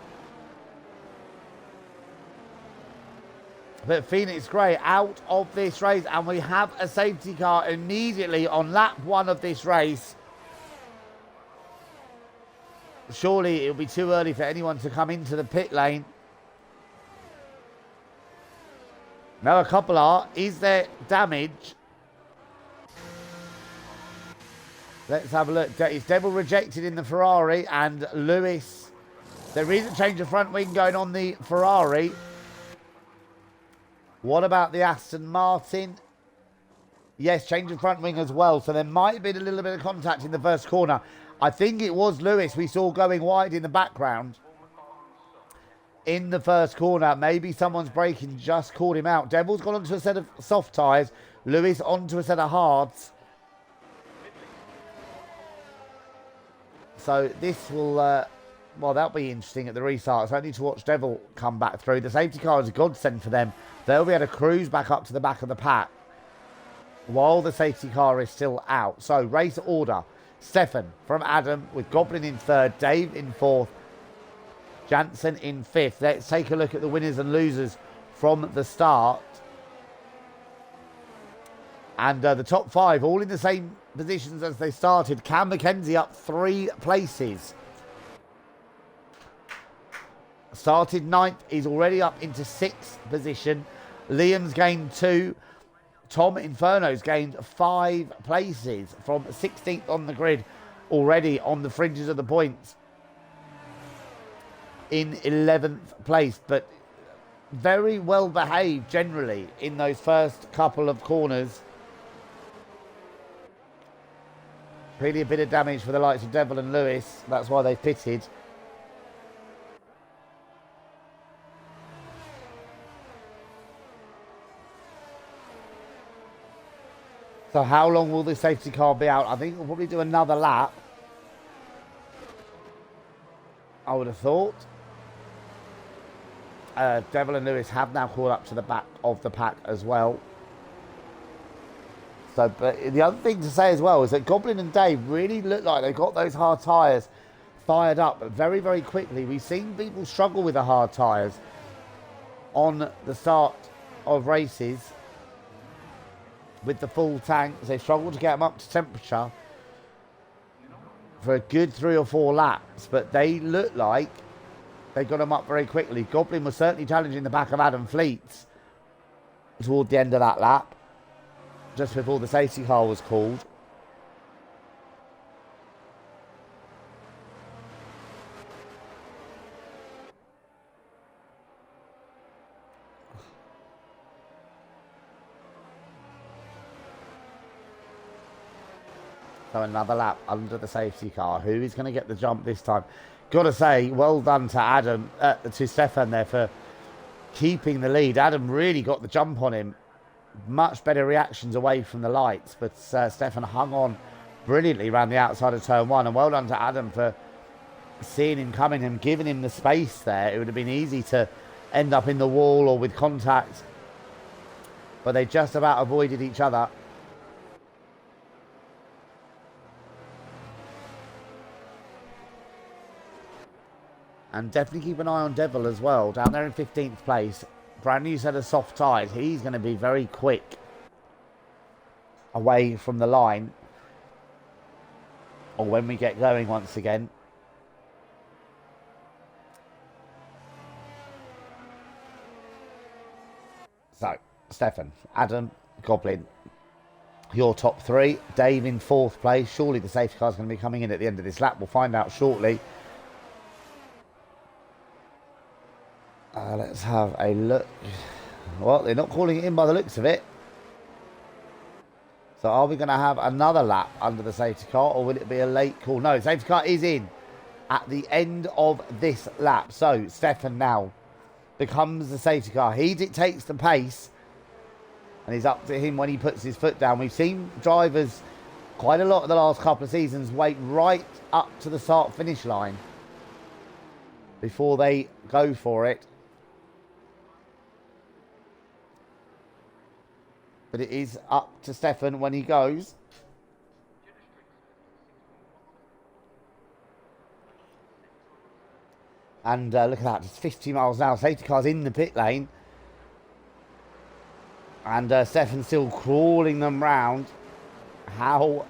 But Phoenix Gray out of this race, and we have a safety car immediately on lap 1 of this race. surely it'll be too early for anyone to come into the pit lane. No, a couple are. Is there damage? Let's have a look. It's Devil rejected in the Ferrari, and Lewis. There is a change of front wing going on the Ferrari. What about the Aston Martin? Yes, change of front wing as well. So there might have been a little bit of contact in the first corner. I think it was Lewis we saw going wide in the background. In the first corner, maybe someone's braking just called him out. Devil's gone onto a set of soft tyres. Lewis onto a set of hards. So this will, well, that'll be interesting at the restart. So I need to watch Devil come back through. The safety car is a godsend for them. They'll be able to cruise back up to the back of the pack while the safety car is still out. So race order. Stefan from Adam with Goblin in third, Dave in fourth, Jansen in fifth. Let's take a look at the winners and losers from the start. And the top five all in the same positions as they started. Cam McKenzie up 3 places. Started ninth, is already up into 6th position. Liam's gained 2. Tom Inferno's gained 5 places from 16th on the grid, already on the fringes of the points. In 11th place, but very well behaved generally in those first couple of corners. Really a bit of damage for the likes of Devil and Lewis. That's why they pitted. So how long will the safety car be out? I think we'll probably do another lap. I would have thought. Devil and Lewis have now caught up to the back of the pack as well. So, but the other thing to say as well is that Goblin and Dave really look like they've got those hard tyres fired up very, very quickly. We've seen people struggle with the hard tyres on the start of races with the full tanks. They struggle to get them up to temperature for a good 3 or 4 laps, but they look like they got them up very quickly. Goblin was certainly challenging the back of Adam Fleets toward the end of that lap, just before the safety car was called. So another lap under the safety car. Who is going to get the jump this time? Got to say, well done to Adam, to Stefan there for keeping the lead. Adam really got the jump on him. Much better reactions away from the lights, but Stefan hung on brilliantly around the outside of turn 1, and well done to Adam for seeing him coming and giving him the space there. It would have been easy to end up in the wall or with contact, but they just about avoided each other. And definitely keep an eye on Devil as well, down there in 15th place. Brand new set of soft tyres. He's going to be very quick away from the line, or when we get going once again. So, Stefan, Adam, Goblin, your top 3. Dave in 4th place. Surely the safety car is going to be coming in at the end of this lap. We'll find out shortly. Let's have a look. Well, they're not calling it in by the looks of it. So are we going to have another lap under the safety car, or will it be a late call? No, safety car is in at the end of this lap. So Stefan now becomes the safety car. He dictates the pace, and it's up to him when he puts his foot down. We've seen drivers quite a lot of the last couple of seasons wait right up to the start-finish line before they go for it. But it is up to Stefan when he goes. And look at that, just 50 miles an hour. Safety car's in the pit lane. And Stefan's still crawling them round. How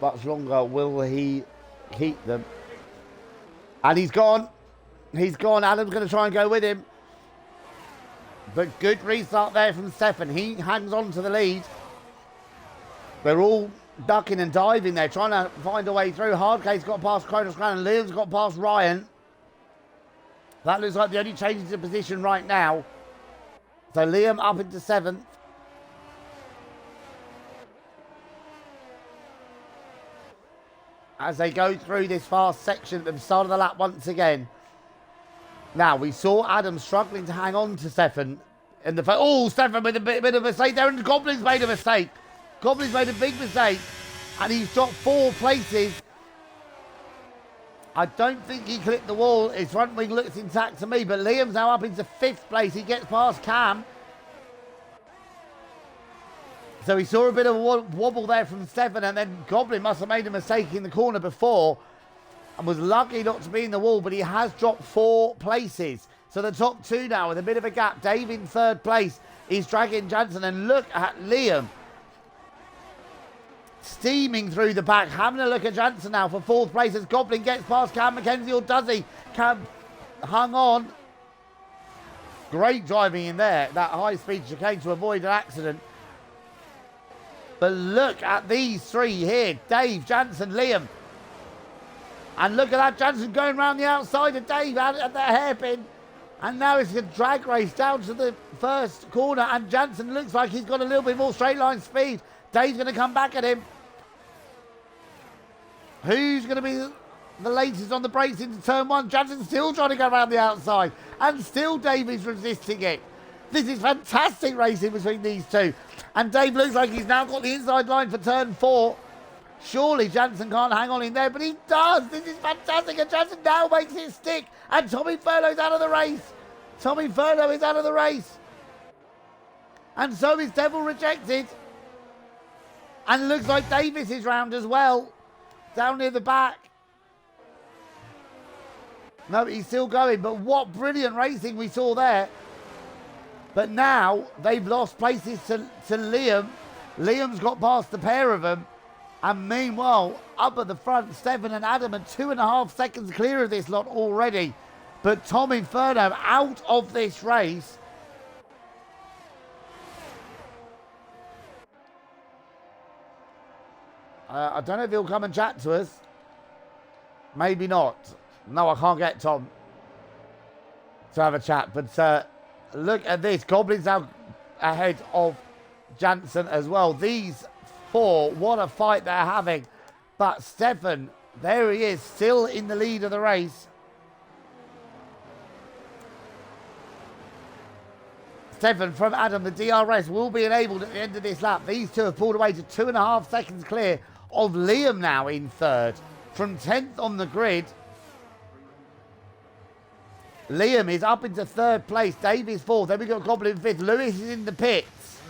much longer will he keep them? And he's gone. He's gone. Adam's going to try and go with him. But good restart there from Stefan. He hangs on to the lead. They're all ducking and diving there, trying to find a way through. Hardcase got past Kronos Grand and Liam's got past Ryan. That looks like the only changes of position right now. So Liam up into 7th. As they go through this fast section at the start of the lap once again. Now, we saw Adam struggling to hang on to Stefan. Oh, Stefan with a bit of a mistake there, and Goblin's made a mistake. Goblin's made a big mistake, and he's dropped 4 places. I don't think he clipped the wall. His front wing looks intact to me, but Liam's now up into 5th place. He gets past Cam. So he saw a bit of a wobble there from Stefan, and then Goblin must have made a mistake in the corner before and was lucky not to be in the wall, but he has dropped 4 places. So the top 2 now with a bit of a gap. Dave in 3rd place is dragging Jansen, and look at Liam steaming through the back. Having a look at Jansen now for 4th place as Goblin gets past Cam McKenzie, or does he? Cam hung on. Great driving in there, that high-speed chicane to avoid an accident. But look at these 3 here. Dave, Jansen, Liam. And look at that, Jansen going around the outside of Dave at the hairpin. And now it's a drag race down to the first corner. And Jansen looks like he's got a little bit more straight line speed. Dave's going to come back at him. Who's going to be the latest on the brakes into turn 1? Jansen's still trying to go around the outside. And still Dave is resisting it. This is fantastic racing between these 2. And Dave looks like he's now got the inside line for turn 4. Surely Jansen can't hang on in there, but he does. This is fantastic. And Jansen now makes it stick. And Tommy Furlow's out of the race. Tommy Furlow is out of the race. And so is Devil Rejected. And it looks like Davis is round as well. Down near the back. No, he's still going. But what brilliant racing we saw there. But now they've lost places to Liam. Liam's got past the pair of them. And meanwhile, up at the front, Stefan and Adam are 2.5 seconds clear of this lot already. But Tom Inferno out of this race. I don't know if he'll come and chat to us. Maybe not. No, I can't get Tom to have a chat. But look at this. Goblin's now ahead of Jansen as well. These 4, what a fight they're having. But Stefan, there he is, still in the lead of the race. Stefan from Adam, the DRS, will be enabled at the end of this lap. These 2 have pulled away to 2.5 seconds clear of Liam now in 3rd. From 10th on the grid, Liam is up into 3rd place. Dave is 4th. Then we've got Goblin 5th. Lewis is in the pits.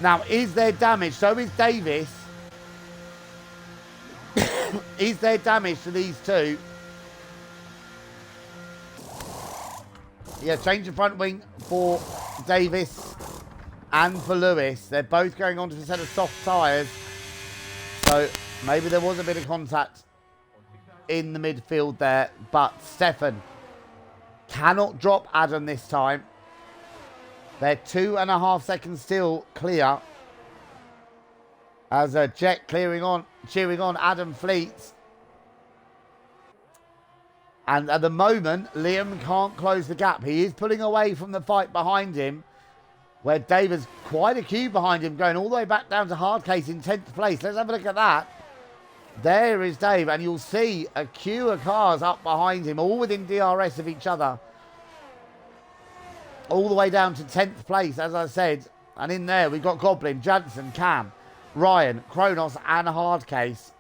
Now, is there damage? So is Davis. Is there damage to these 2? Yeah, change the front wing for Davis and for Lewis. They're both going on to a set of soft tyres. So maybe there was a bit of contact in the midfield there. But Stefan cannot drop Adam this time. They're 2.5 seconds still clear. As Jet cheering on Adam Fleets. And at the moment, Liam can't close the gap. He is pulling away from the fight behind him, where Dave has quite a queue behind him, going all the way back down to Hardcase in 10th place. Let's have a look at that. There is Dave, and you'll see a queue of cars up behind him, all within DRS of each other. All the way down to 10th place, as I said. And in there, we've got Goblin, Jansen, Cam, Ryan, Kronos, and Hardcase.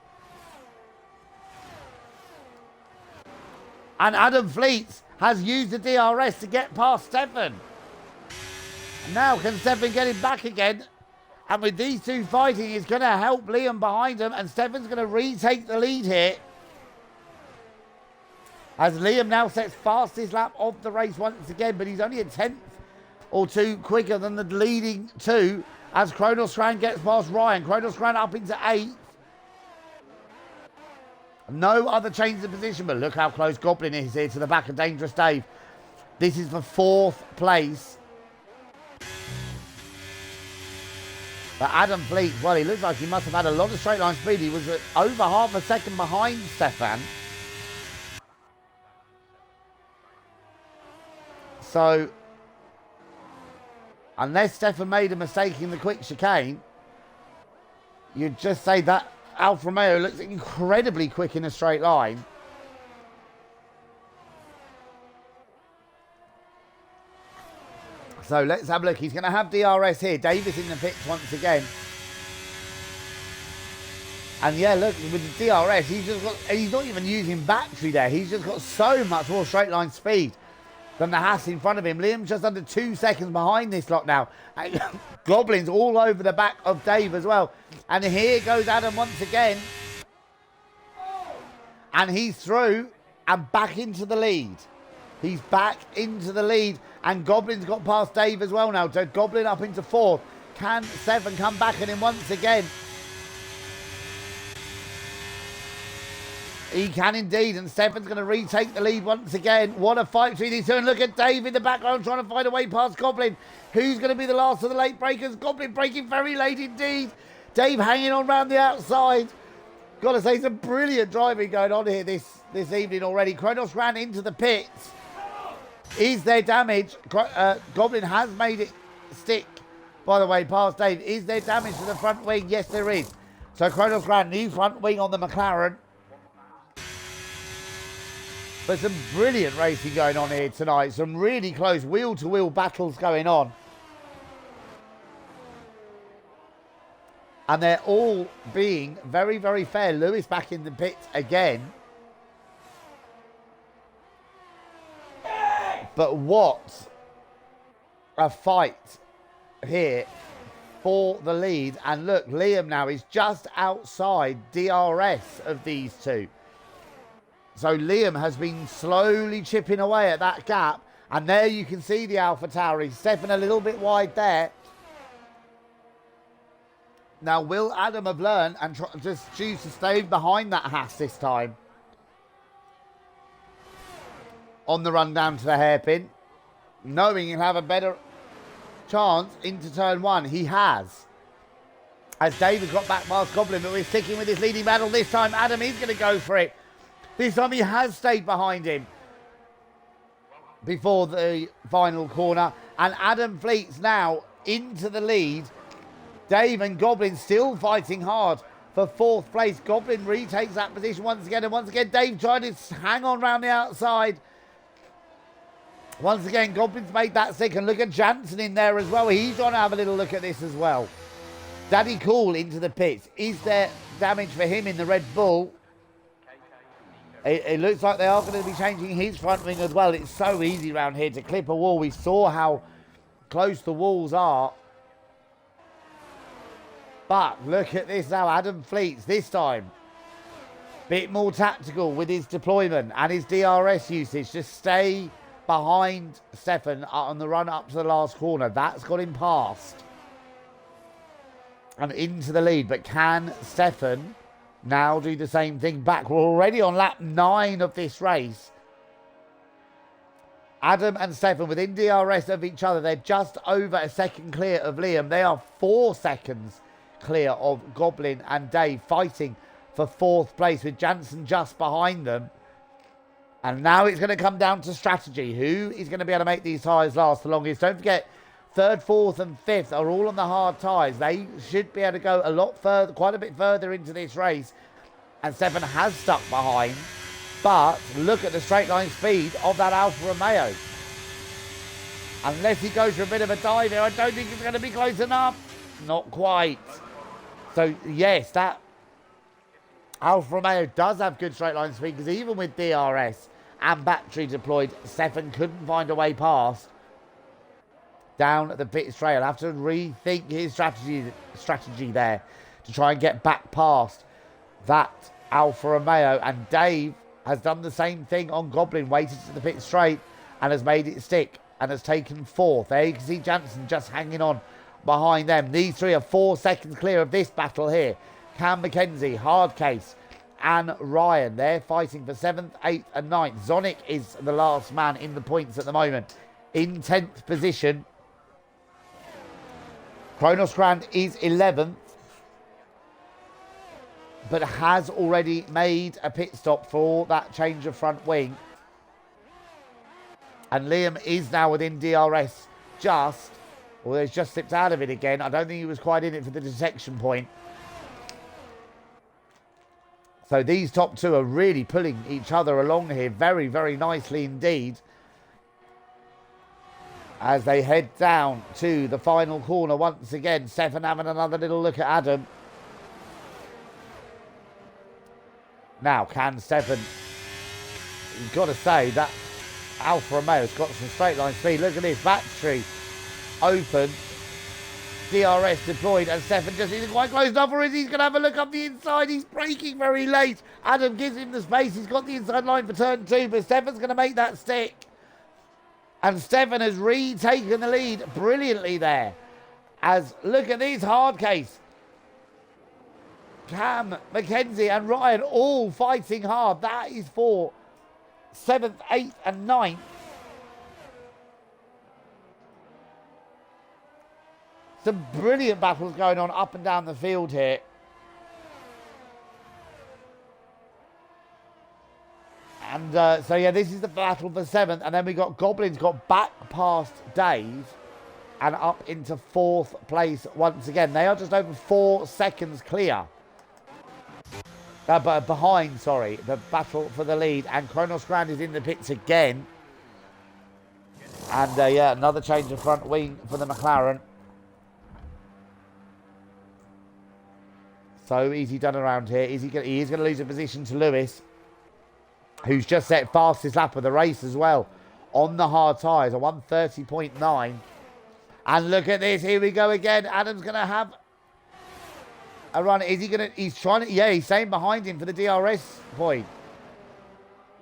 And Adam Fleets has used the DRS to get past Stefan. Now, can Stefan get him back again? And with these 2 fighting, it's going to help Liam behind him. And Stefan's going to retake the lead here. As Liam now sets fastest lap of the race once again. But he's only a 10th or 2 quicker than the leading 2. As Kronos Cran gets past Ryan. Kronos Cran up into 8th. No other change of position, but look how close Goblin is here to the back of Dangerous Dave. This is for 4th place. But Adam Fleet, well, he looks like he must have had a lot of straight line speed. He was over half a second behind Stefan. So, unless Stefan made a mistake in the quick chicane, you'd just say that Alfa Romeo looks incredibly quick in a straight line. So let's have a look. He's going to have DRS here. Davis in the pits once again. And yeah, look, with the DRS, he's not even using battery there. He's just got so much more straight line speed than the Haas in front of him. Liam's just under 2 seconds behind this lot now. And Goblin's all over the back of Dave as well. And here goes Adam once again. And he's through and back into the lead. He's back into the lead. And Goblin's got past Dave as well now. So Goblin up into 4th. Can Stefan come back at him once again? He can indeed, and Stefan's going to retake the lead once again. What a fight between these two. And look at Dave in the background trying to find a way past Goblin. Who's going to be the last of the late breakers? Goblin breaking very late indeed. Dave hanging on round the outside. Got to say, some brilliant driving going on here this evening already. Kronos ran into the pits. Is there damage? Goblin has made it stick, by the way, past Dave. Is there damage to the front wing? Yes, there is. So Kronos ran new front wing on the McLaren. But some brilliant racing going on here tonight. Some really close wheel-to-wheel battles going on. And they're all being very, very fair. Lewis back in the pits again. But what a fight here for the lead. And look, Liam now is just outside DRS of these two. So Liam has been slowly chipping away at that gap. And there you can see the Alpha Tauri. Stefan a little bit wide there. Now, will Adam have learned and just choose to stay behind that Haas this time? On the run down to the hairpin. Knowing he'll have a better chance into turn 1. He has. As David got back past Goblin, but we're sticking with this leading battle this time. Adam is going to go for it. This time he has stayed behind him before the final corner. And Adam Fleet's now into the lead. Dave and Goblin still fighting hard for 4th place. Goblin retakes that position once again. And once again, Dave trying to hang on round the outside. Once again, Goblin's made that stick. And look at Jansen in there as well. He's trying to have a little look at this as well. Daddy Cool into the pits. Is there damage for him in the Red Bull? It looks like they are going to be changing his front wing as well. It's so easy around here to clip a wall. We saw how close the walls are. But look at this now. Adam Fleets this time. Bit more tactical with his deployment and his DRS usage. Just stay behind Stefan on the run up to the last corner. That's got him past. And into the lead. But can Stefan now do the same thing back? We're already on lap 9 of this race. Adam and Stefan within DRS of each other. They're just over a second clear of Liam. They are 4 seconds clear of Goblin and Dave, fighting for 4th place with Jansen just behind them. And now it's going to come down to strategy. Who is going to be able to make these tyres last the longest? Don't forget, 3rd, 4th and 5th are all on the hard tyres. They should be able to go a lot further, quite a bit further into this race. And Stefan has stuck behind. But look at the straight line speed of that Alfa Romeo. Unless he goes for a bit of a dive here, I don't think it's going to be close enough. Not quite. So, yes, that Alfa Romeo does have good straight line speed, because even with DRS and battery deployed, Stefan couldn't find a way past down at the pit straight. He'll have to rethink his strategy there to try and get back past that Alfa Romeo. And Dave has done the same thing on Goblin, waited to the pit straight and has made it stick and has taken 4th. There you can see Jansen just hanging on behind them. These three are 4 seconds clear of this battle here. Cam Mackenzie, Hardcase, and Ryan. They're fighting for 7th, 8th and 9th. Zonic is the last man in the points at the moment. In 10th position. Kronos Grand is 11th. But has already made a pit stop for that change of front wing. And Liam is now within DRS just, although he's just slipped out of it again. I don't think he was quite in it for the detection point. So these top two are really pulling each other along here very, very nicely indeed. As they head down to the final corner once again. Stefan having another little look at Adam. Now, can Stefan, you've got to say that Alfa Romeo's got some straight line speed. Look at this, battery open, DRS deployed, and Stefan just isn't quite close enough, or is he going to have a look up the inside? He's braking very late. Adam gives him the space. He's got the inside line for turn 2, but Stefan's going to make that stick. And Stefan has retaken the lead brilliantly there. As, look at this hard case. Cam, Mackenzie and Ryan all fighting hard. That is for 7th, 8th and 9th. Some brilliant battles going on up and down the field here. And so, yeah, this is the battle for 7th. And then we got Goblin's got back past Dave and up into 4th place once again. They are just over 4 seconds clear. Behind, sorry, the battle for the lead. And Kronos Grand is in the pits again. And, yeah, another change of front wing for the McLaren. So easy done around here. He is going to lose a position to Lewis, who's just set fastest lap of the race as well. On the hard tyres, a 1:30.9. And look at this. Here we go again. Adam's going to have a run. Is he going to... He's trying to... Yeah, he's staying behind him for the DRS point.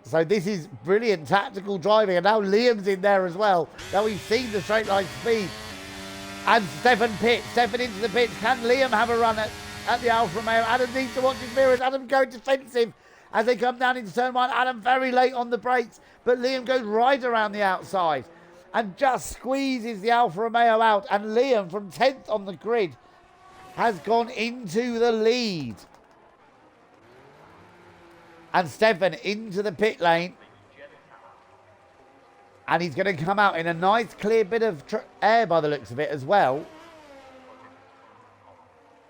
So this is brilliant tactical driving. And now Liam's in there as well. Now we've seen the straight line speed. And Stefan pits. Stefan into the pits. Can Liam have a run at the Alfa Romeo? Adam needs to watch his mirrors. Adam going defensive as they come down into turn 1. Adam very late on the brakes. But Liam goes right around the outside. And just squeezes the Alfa Romeo out. And Liam from 10th on the grid has gone into the lead. And Stefan into the pit lane. And he's going to come out in a nice clear bit of air by the looks of it as well.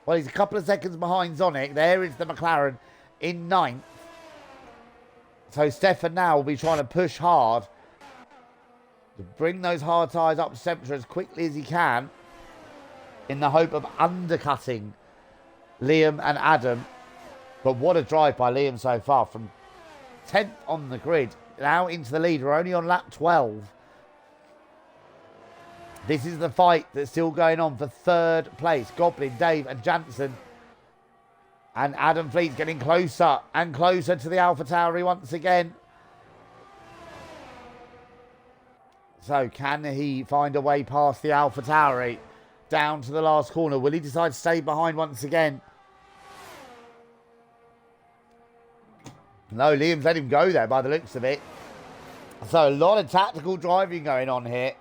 Well, he's a couple of seconds behind Zonic. There is the McLaren in 9th. So Stefan now will be trying to push hard to bring those hard tyres up Centre as quickly as he can, in the hope of undercutting Liam and Adam. But what a drive by Liam so far, from 10th on the grid now into the lead. We're only on lap 12. This is the fight that's still going on for 3rd place. Goblin, Dave and Jansen. And Adam Fleet's getting closer and closer to the AlphaTauri once again. So can he find a way past the AlphaTauri down to the last corner? Will he decide to stay behind once again? No, Liam's let him go there by the looks of it. So a lot of tactical driving going on here.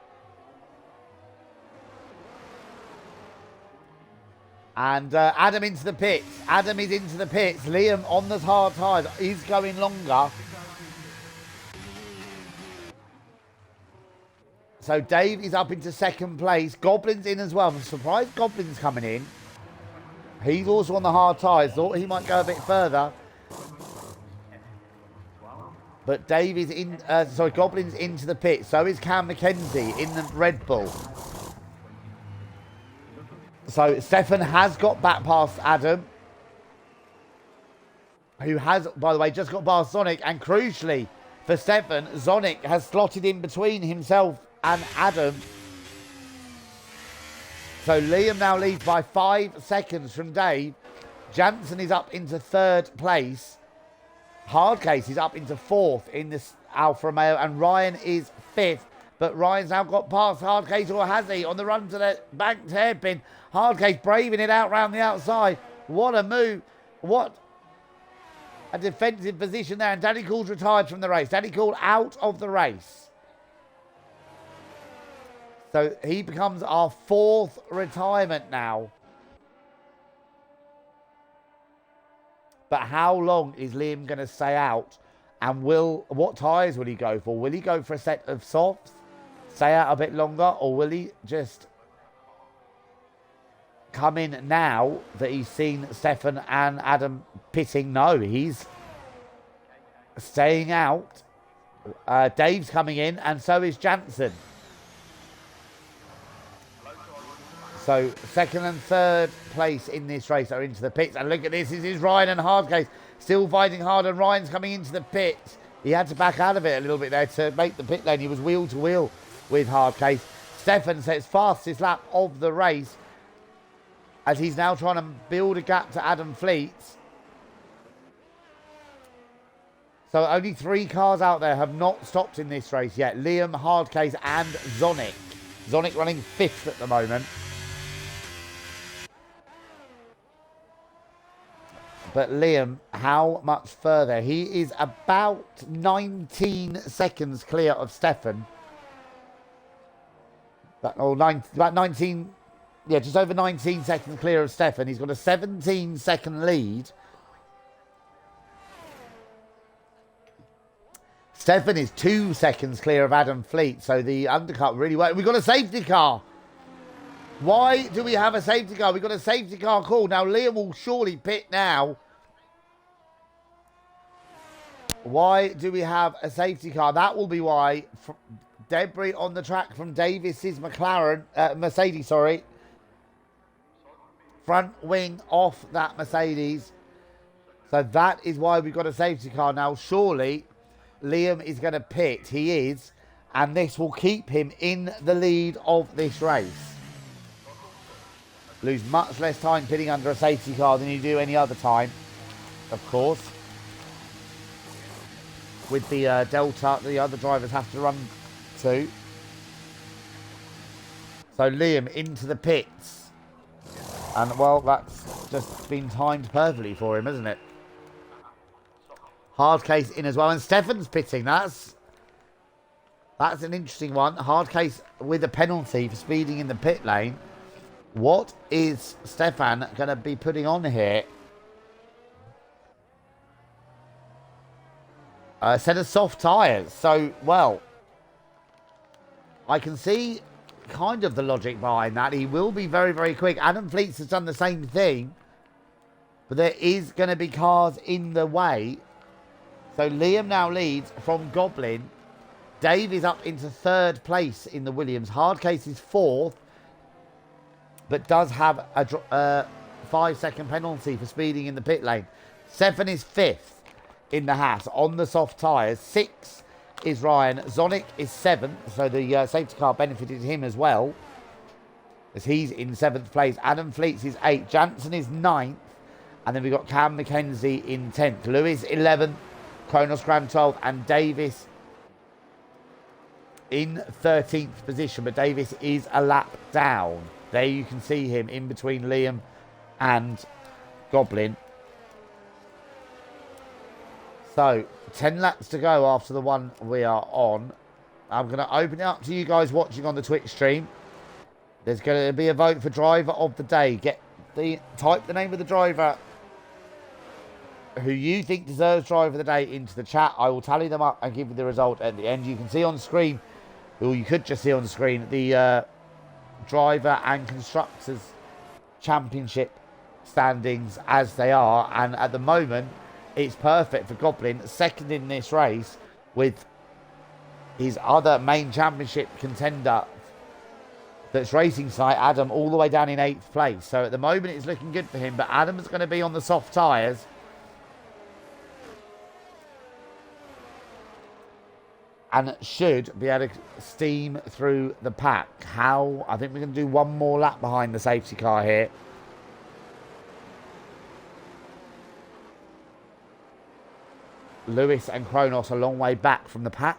And Adam into the pits. Adam is into the pits. Liam on the hard tyres. He's going longer. So Dave is up into 2nd place. Goblin's in as well. I'm surprised Goblin's coming in. He's also on the hard tyres. Thought he might go a bit further. But Dave is in... Goblin's into the pit. So is Cam Mackenzie in the Red Bull. So Stefan has got back past Adam, who has, by the way, just got past Zonic. And crucially for Stefan, Zonic has slotted in between himself and Adam. So Liam now leads by 5 seconds from Dave. Jansen is up into 3rd place. Hardcase is up into 4th in this Alfa Romeo. And Ryan is 5th. But Ryan's now got past Hardcase, or has he, on the run to the banked hairpin. Hardcase braving it out round the outside. What a move. What a defensive position there, and Danny Cool's retired from the race. Danny Cool out of the race. So he becomes our 4th retirement now. But how long is Liam going to stay out? And what tyres will he go for? Will he go for a set of softs, stay out a bit longer, or will he just come in now that he's seen Stefan and Adam pitting? No, he's staying out. Dave's coming in, and so is Jansen. So 2nd and 3rd place in this race are into the pits. And look at this is Ryan and Hardcase still fighting hard, and Ryan's coming into the pits. He had to back out of it a little bit there to make the pit lane. He was wheel to wheel with Hardcase. Stefan sets fastest lap of the race as he's now trying to build a gap to Adam Fleets. So only 3 cars out there have not stopped in this race yet. Liam, Hardcase and Zonic. Zonic running 5th at the moment. But Liam, how much further? He is about 19 seconds clear of Stefan. About 19, yeah, just over 19 seconds clear of Stefan. He's got a 17-second lead. Stefan is 2 seconds clear of Adam Fleet, so the undercut really worked. We've got a safety car. Why do we have a safety car? We've got a safety car call. Now, Liam will surely pit now. Why do we have a safety car? That will be why. Debris on the track from Davis's Mercedes, sorry. Front wing off that Mercedes. So that is why we've got a safety car. Now, surely Liam is going to pit. He is. And this will keep him in the lead of this race. Lose much less time pitting under a safety car than you do any other time, of course. With the Delta, the other drivers have to run to. So Liam into the pits. And, well, that's just been timed perfectly for him, isn't it? Hardcase in as well. And Stefan's pitting. That's an interesting one. Hardcase with a penalty for speeding in the pit lane. What is Stefan going to be putting on here? A set of soft tyres. So, well, I can see kind of the logic behind that. He will be very, very quick. Adam Fleets has done the same thing. But there is going to be cars in the way. So Liam now leads from Goblin. Dave is up into 3rd place in the Williams. Hardcase is 4th. But does have a 5-second penalty for speeding in the pit lane. Stefan is 5th in the Haas on the soft tyres. 6th is Ryan. Zonic is 7th, so the safety car benefited him as well, as he's in 7th place. Adam Fleets is 8th. Jansen is 9th. And then we've got Cam McKenzie in 10th. Lewis 11th. Kronos Graham 12th. And Davis in 13th position. But Davis is a lap down. There you can see him in between Liam and Goblin. So, 10 laps to go after the one we are on. I'm going to open it up to you guys watching on the Twitch stream. There's going to be a vote for driver of the day. Type the name of the driver who you think deserves driver of the day into the chat. I will tally them up and give you the result at the end. You can see on screen, or you could just see on the screen, the driver and constructors championship standings as they are. And at the moment, it's perfect for Goblin, 2nd in this race, with his other main championship contender that's racing site, Adam, all the way down in 8th place. So at the moment, it's looking good for him. But Adam's going to be on the soft tyres. And should be able to steam through the pack. I think we're going to do one more lap behind the safety car here. Lewis and Kronos a long way back from the pack.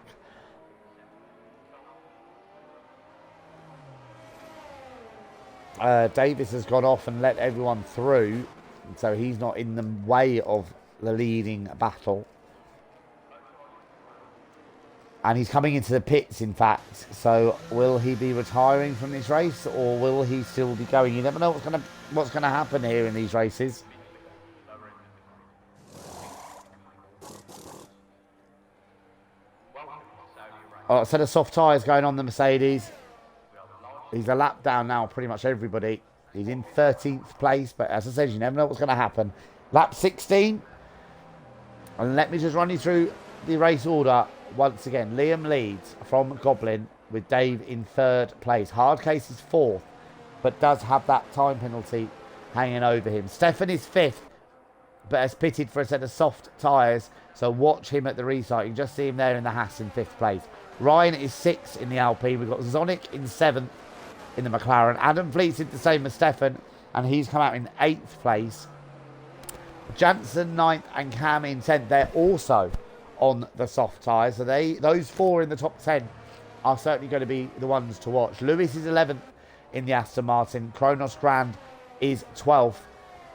Davis has gone off and let everyone through, so he's not in the way of the leading battle. And he's coming into the pits, in fact. So will he be retiring from this race, or will he still be going? You never know what's gonna happen here in these races. Oh, set of soft tyres going on the Mercedes. He's a lap down now, pretty much everybody. He's in 13th place, but as I said, you never know what's going to happen. Lap 16. And let me just run you through the race order once again. Liam leads from Goblin with Dave in 3rd place. Hardcase is 4th, but does have that time penalty hanging over him. Stefan is 5th, but has pitted for a set of soft tyres, so watch him at the restart. You can just see him there in the Haas in 5th place. Ryan is 6th in the Alpine. We've got Zonic in 7th in the McLaren. Adam Fleet's did the same as Stefan, and he's come out in 8th place. Jansen 9th and Cam in 10th. They're also on the soft tyres, so those 4 in the top 10 are certainly going to be the ones to watch. Lewis is 11th in the Aston Martin. Kronos Grand is 12th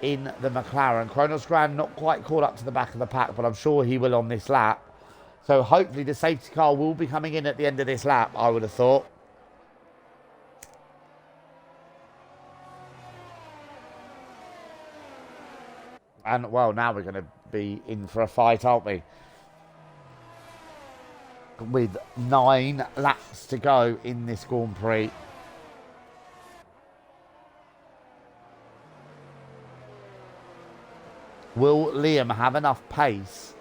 in the McLaren. Kronos Grand not quite caught up to the back of the pack, but I'm sure he will on this lap. So hopefully the safety car will be coming in at the end of this lap, I would have thought. And, well, now we're going to be in for a fight, aren't we? With 9 laps to go in this Grand Prix. Will Liam have enough pace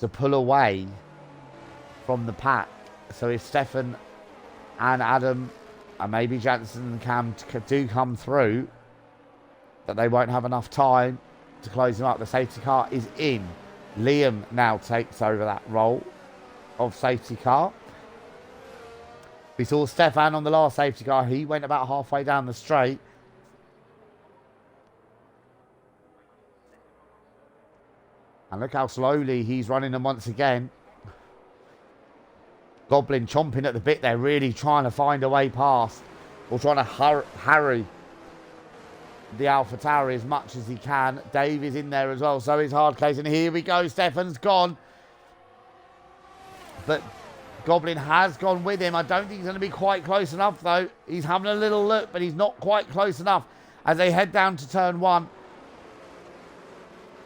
to pull away from the pack? So if Stefan and Adam and maybe Jansen and Cam do come through, that they won't have enough time to close him up. The safety car is in. Liam now takes over that role of safety car. We saw Stefan on the last safety car. He went about halfway down the straight. And look how slowly he's running them once again. Goblin chomping at the bit there, really trying to find a way past. Or trying to harry the AlphaTauri as much as he can. Dave is in there as well, so is Hardcase. And here we go, Stefan's gone. But Goblin has gone with him. I don't think he's going to be quite close enough, though. He's having a little look, but he's not quite close enough as they head down to turn 1.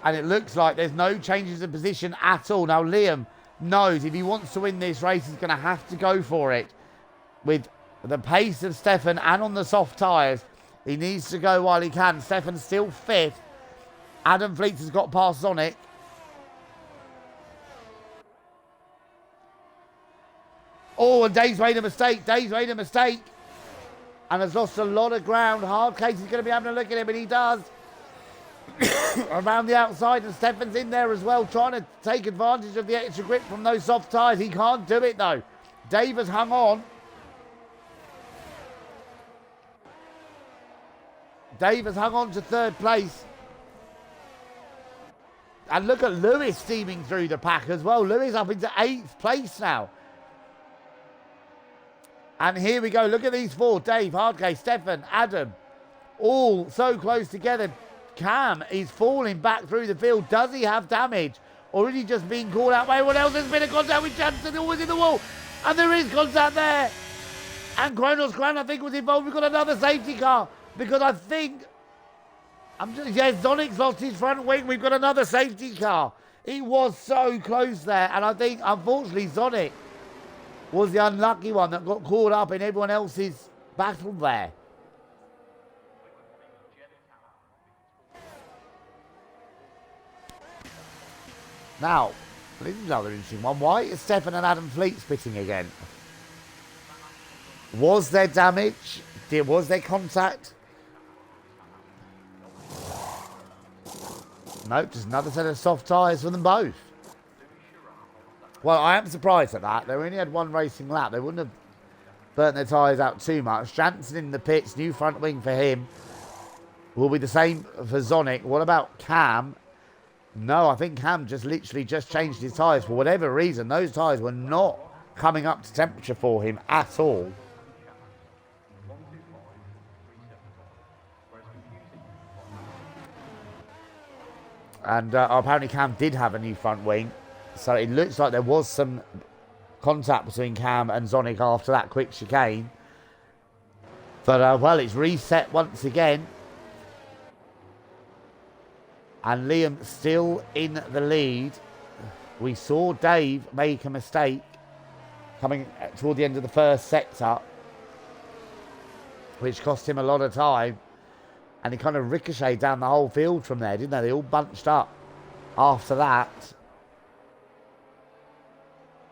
And it looks like there's no changes of position at all. Now, Liam knows if he wants to win this race, he's going to have to go for it. With the pace of Stefan and on the soft tyres, he needs to go while he can. Stefan's still 5th. Adam Fleets has got past Sonic. Oh, and Dave's made a mistake. Dave's made a mistake. And has lost a lot of ground. Hardcase is going to be having a look at him, and he does. Around the outside, and Stefan's in there as well, trying to take advantage of the extra grip from those soft tyres. He can't do it, though. Dave has hung on. Dave has hung on to 3rd place. And look at Lewis steaming through the pack as well. Lewis up into 8th place now. And here we go. Look at these 4. Dave, Hardcase, Stefan, Adam. All so close together. Cam is falling back through the field. Does he have damage? Or is he just being called out by everyone else? There's been a contact with Jansen, always in the wall. And there is contact there. And Kronos Grand, I think, was involved. We've got another safety car. Because I think... Zonic's lost his front wing. We've got another safety car. He was so close there. And I think, unfortunately, Zonic was the unlucky one that got caught up in everyone else's battle there. Now, this is another interesting one. Why is Stefan and Adam Fleet spitting again? Was there damage? Was there contact? Nope, just another set of soft tyres for them both. Well, I am surprised at that. They only had 1 racing lap. They wouldn't have burnt their tyres out too much. Jansen in the pits, new front wing for him. Will be the same for Zonic. What about Cam? No, I think Cam just literally just changed his tyres. For whatever reason, those tyres were not coming up to temperature for him at all. And apparently Cam did have a new front wing. So it looks like there was some contact between Cam and Zonic after that quick chicane. But, well, it's reset once again. And Liam still in the lead. We saw Dave make a mistake coming toward the end of the first sector, which cost him a lot of time. And he kind of ricocheted down the whole field from there, didn't they? They all bunched up after that.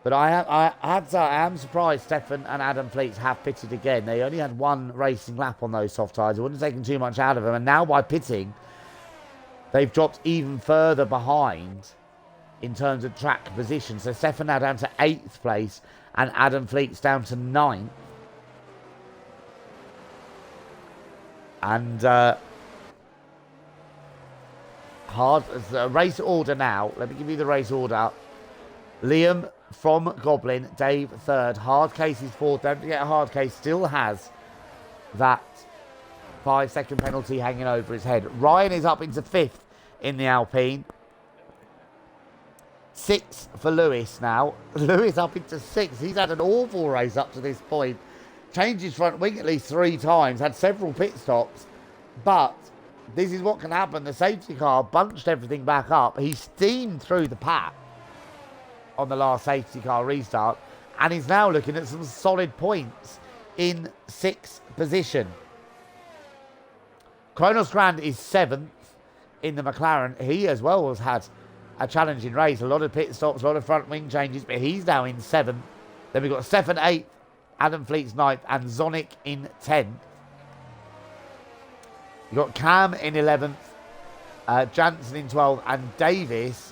But I am surprised Stefan and Adam Fleets have pitted again. They only had one racing lap on those soft tyres. It wouldn't have taken too much out of them. And now by pitting, they've dropped even further behind in terms of track position. So Stefan now down to 8th place and Adam Fleets down to 9th. And race order now. Let me give you the race order. Liam from Goblin, Dave 3rd, Hardcase is 4th. Don't forget Hardcase still has that 5-second penalty hanging over his head. Ryan is up into 5th in the Alpine. 6th for Lewis now. Lewis up into 6th. He's had an awful race up to this point. Changed his front wing at least 3 times. Had several pit stops. But this is what can happen. The safety car bunched everything back up. He steamed through the pack on the last safety car restart. And he's now looking at some solid points in 6th position. Kronos Grand is 7th in the McLaren. He as well has had a challenging race. A lot of pit stops, a lot of front wing changes. But he's now in 7th. Then we've got Stefan 8th. Adam Fleets 9th and Zonic in 10th. You've got Cam in 11th, Jansen in 12th, and Davis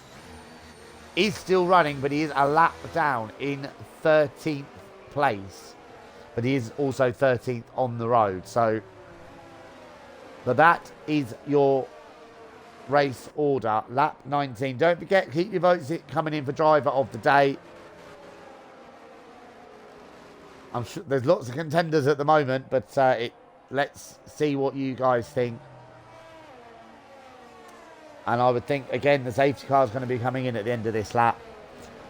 is still running, but he is a lap down in 13th place. But he is also 13th on the road. So, but that is your race order, lap 19. Don't forget, keep your votes coming in for driver of the day. I'm sure there's lots of contenders at the moment, but let's see what you guys think. And I would think, again, the safety car is going to be coming in at the end of this lap.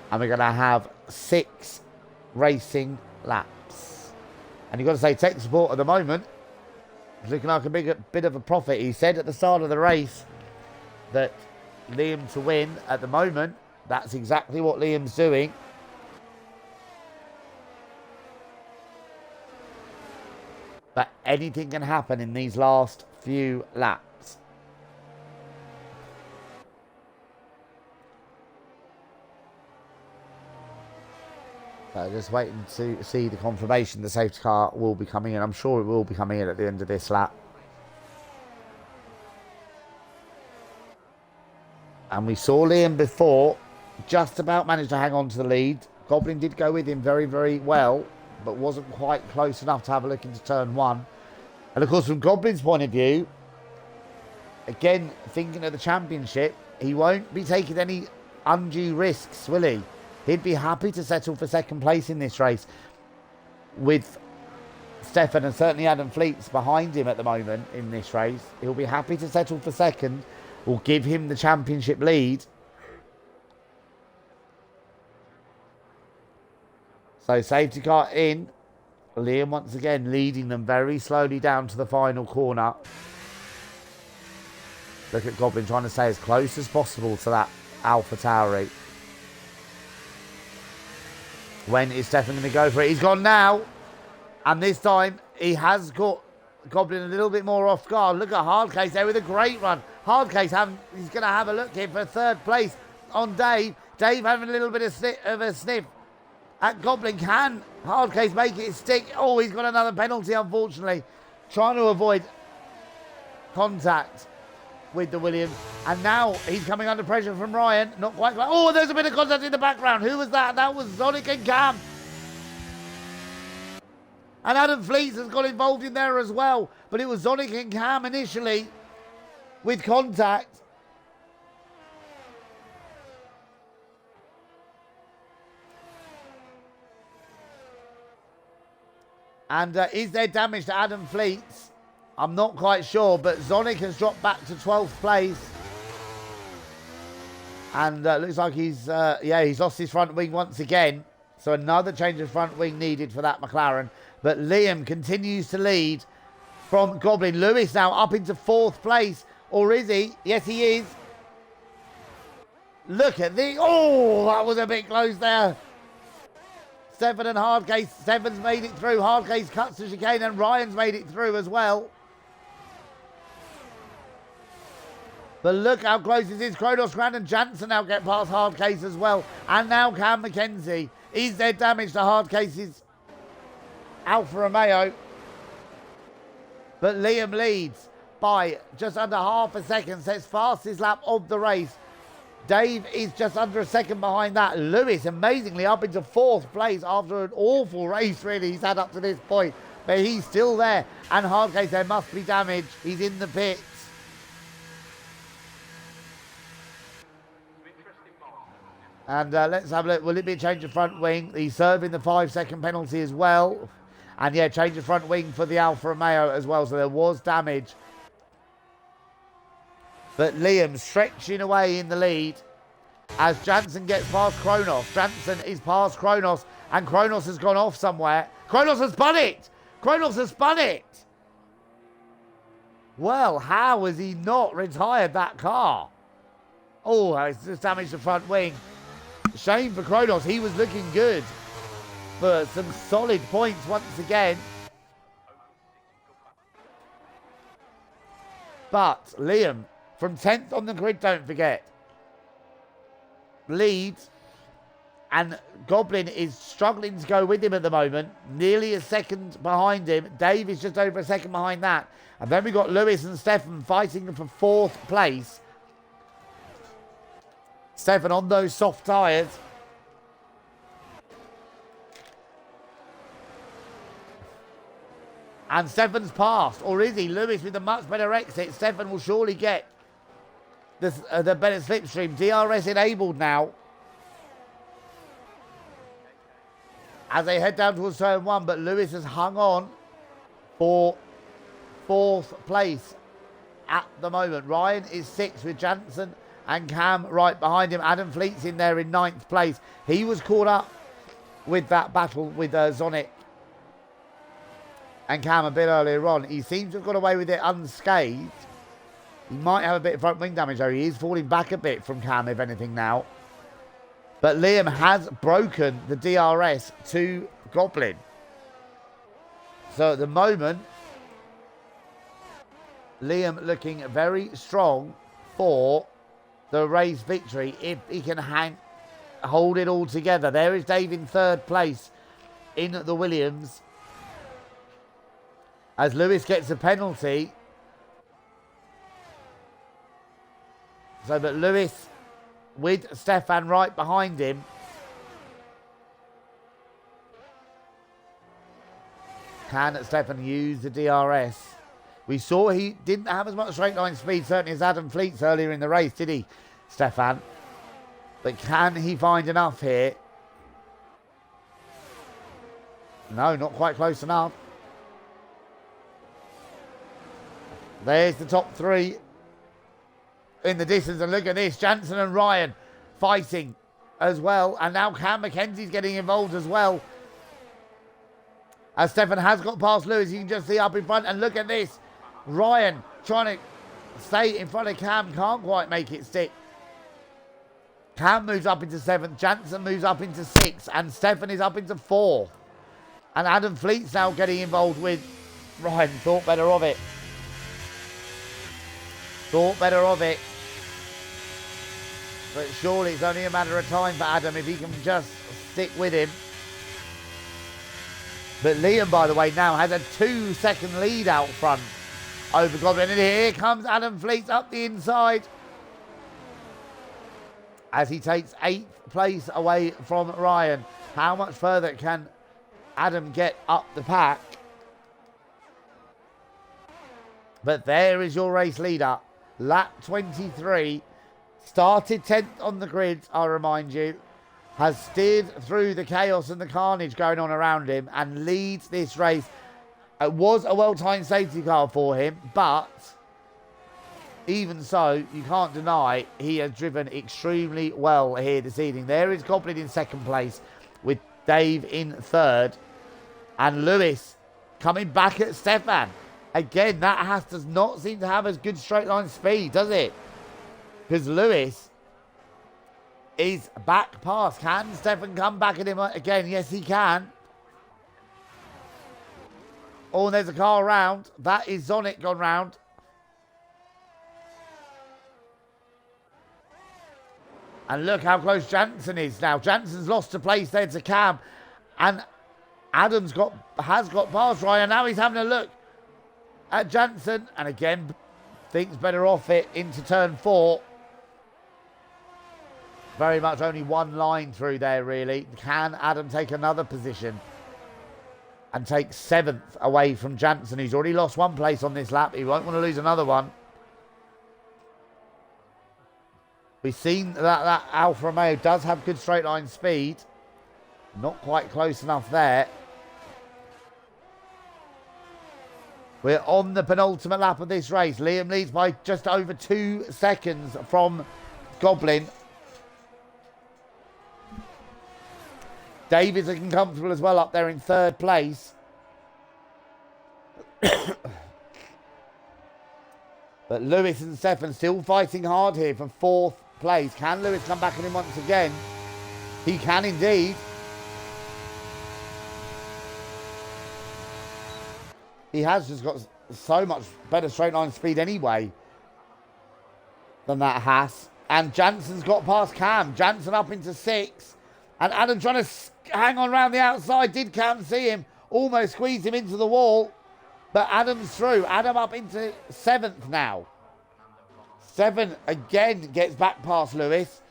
And we're going to have 6 racing laps. And you've got to say, tech support at the moment is looking like a bit of a profit. He said at the start of the race that Liam to win. At the moment, that's exactly what Liam's doing. But anything can happen in these last few laps. So just waiting to see the confirmation the safety car will be coming in. I'm sure it will be coming in at the end of this lap. And we saw Liam before just about managed to hang on to the lead. Goblin did go with him very, very well, but wasn't quite close enough to have a look into turn 1. And of course, from Goblin's point of view, again, thinking of the championship, he won't be taking any undue risks, will he? He'd be happy to settle for 2nd place in this race with Stefan and certainly Adam Fleets behind him at the moment in this race. He'll be happy to settle for 2nd. Will give him the championship lead. So safety car in. Liam once again leading them very slowly down to the final corner. Look at Goblin trying to stay as close as possible to that Alpha Tauri. When is Stefan going to go for it? He's gone now. And this time he has got Goblin a little bit more off guard. Look at Hardcase there with a great run. Hardcase, he's going to have a look here for 3rd place on Dave. Dave having a little bit of a sniff at Goblin. Can Hardcase make it stick? Oh, he's got another penalty, unfortunately. Trying to avoid contact with the Williams. And now he's coming under pressure from Ryan. Not quite. Oh, there's a bit of contact in the background. Who was that? That was Zonic and Cam. And Adam Fleets has got involved in there as well. But it was Zonic and Cam initially with contact. And is there damage to Adam Fleets? I'm not quite sure, but Zonic has dropped back to 12th place. And looks like he's lost his front wing once again. So another change of front wing needed for that McLaren. But Liam continues to lead from Goblin. Lewis now up into 4th place. Or is he? Yes, he is. Look at the... Oh, that was a bit close there. Seven and Hardcase. Seven's made it through. Hardcase cuts to chicane and Ryan's made it through as well. But look how close this is. Kronos, Grant and Jansen now get past Hardcase as well. And now Cam McKenzie. Is there damage to Hardcase's Alfa Romeo? But Liam leads by just under half a second. Sets fastest lap of the race. Dave is just under a second behind that. Lewis amazingly up into 4th place after an awful race really he's had up to this point. But he's still there. And Hardcase, there must be damage. He's in the pits. And let's have a look. Will it be a change of front wing? He's serving the 5-second penalty as well. And yeah, change of front wing for the Alfa Romeo as well. So there was damage. But Liam stretching away in the lead as Jansen gets past Kronos. Jansen is past Kronos and Kronos has gone off somewhere. Kronos has spun it! Kronos has spun it! Well, how has he not retired that car? Oh, it's just damaged the front wing. Shame for Kronos. He was looking good for some solid points once again. But Liam, from 10th on the grid, don't forget, leads, and Goblin is struggling to go with him at the moment, nearly a second behind him. Dave is just over a second behind that. And then we've got Lewis and Stefan fighting for 4th place. Stefan on those soft tyres. And Stefan's passed, or is he? Lewis with a much better exit. Stefan will surely get the better slipstream. DRS enabled now. As they head down towards turn 1, but Lewis has hung on for 4th place at the moment. Ryan is 6th with Jansen and Cam right behind him. Adam Fleet's in there in 9th place. He was caught up with that battle with Zonic and Cam a bit earlier on. He seems to have got away with it unscathed. He might have a bit of front wing damage though. He is falling back a bit from Cam, if anything, now. But Liam has broken the DRS to Goblin. So at the moment, Liam looking very strong for the race victory if he can hold it all together. There is Dave in 3rd place in the Williams. As Lewis gets a penalty. So, but Lewis with Stefan right behind him. Can Stefan use the DRS? We saw he didn't have as much straight line speed, certainly as Adam Fleets earlier in the race, did he, Stefan? But can he find enough here? No, not quite close enough. There's the top 3 in the distance, and look at this, Jansen and Ryan fighting as well, and now Cam McKenzie's getting involved as well. As Stefan has got past Lewis, you can just see up in front, and look at this, Ryan trying to stay in front of Cam, can't quite make it stick. Cam moves up into 7th, Jansen moves up into 6th, and Stefan is up into 4th. And Adam Fleet's now getting involved with Ryan. Thought better of it. Thought better of it. But surely it's only a matter of time for Adam if he can just stick with him. But Liam, by the way, now has a 2-second lead out front over Goblin. And here comes Adam Fleets up the inside as he takes 8th place away from Ryan. How much further can Adam get up the pack? But there is your race leader. Lap 23. Started 10th on the grid, I'll remind you. Has steered through the chaos and the carnage going on around him and leads this race. It was a well-timed safety car for him, but even so, you can't deny he has driven extremely well here this evening. There is Goblin in second place with Dave in third. And Lewis coming back at Stefan. Again, that does not seem to have as good straight line speed, does it? Because Lewis is back past. Can Stefan come back at him again? Yes, he can. Oh, and there's a car round. That is Zonic gone round. And look how close Jansen is now. Jansen's lost a place there to Cam. And Adams has got past Ryan. Now he's having a look at Jansen. And again, thinks better off it into turn 4. Very much only one line through there, really. Can Adam take another position and take 7th away from Jansen, who's already lost one place on this lap? He won't want to lose another one. We've seen that Alfa Romeo does have good straight line speed. Not quite close enough there. We're on the penultimate lap of this race. Liam leads by just over 2 seconds from Goblin. David's looking comfortable as well up there in 3rd place. But Lewis and Stefan still fighting hard here for 4th place. Can Lewis come back at him once again? He can indeed. He has just got so much better straight line speed anyway than that Haas. And Jansen's got past Cam. Jansen up into 6th. And Adam trying to hang on around the outside. Did Cam see him? Almost squeezed him into the wall. But Adam's through. Adam up into 7th now. 7 again gets back past Lewis.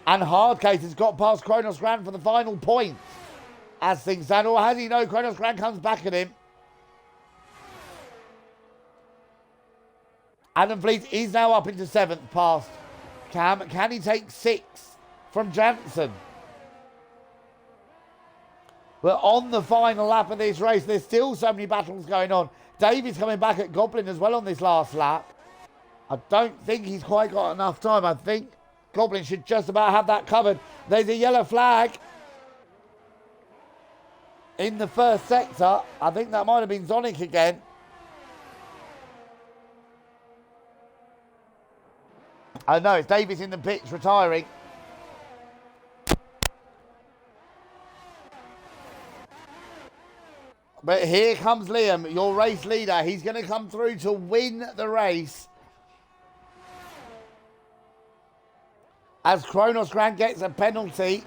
And Hardcase has got past Kronos Grand for the final point. As things stand. Or has he? No, Kronos Grand comes back at him. Adam Fleet is now up into 7th past Cam. Can he take 6th from Jansen? We're on the final lap of this race. There's still so many battles going on. Davies coming back at Goblin as well on this last lap. I don't think he's quite got enough time. I think Goblin should just about have that covered. There's a yellow flag in the first sector. I think that might have been Zonic again. Oh no, it's Davies in the pits retiring. But here comes Liam, your race leader. He's going to come through to win the race. As Kronos Grand gets a penalty.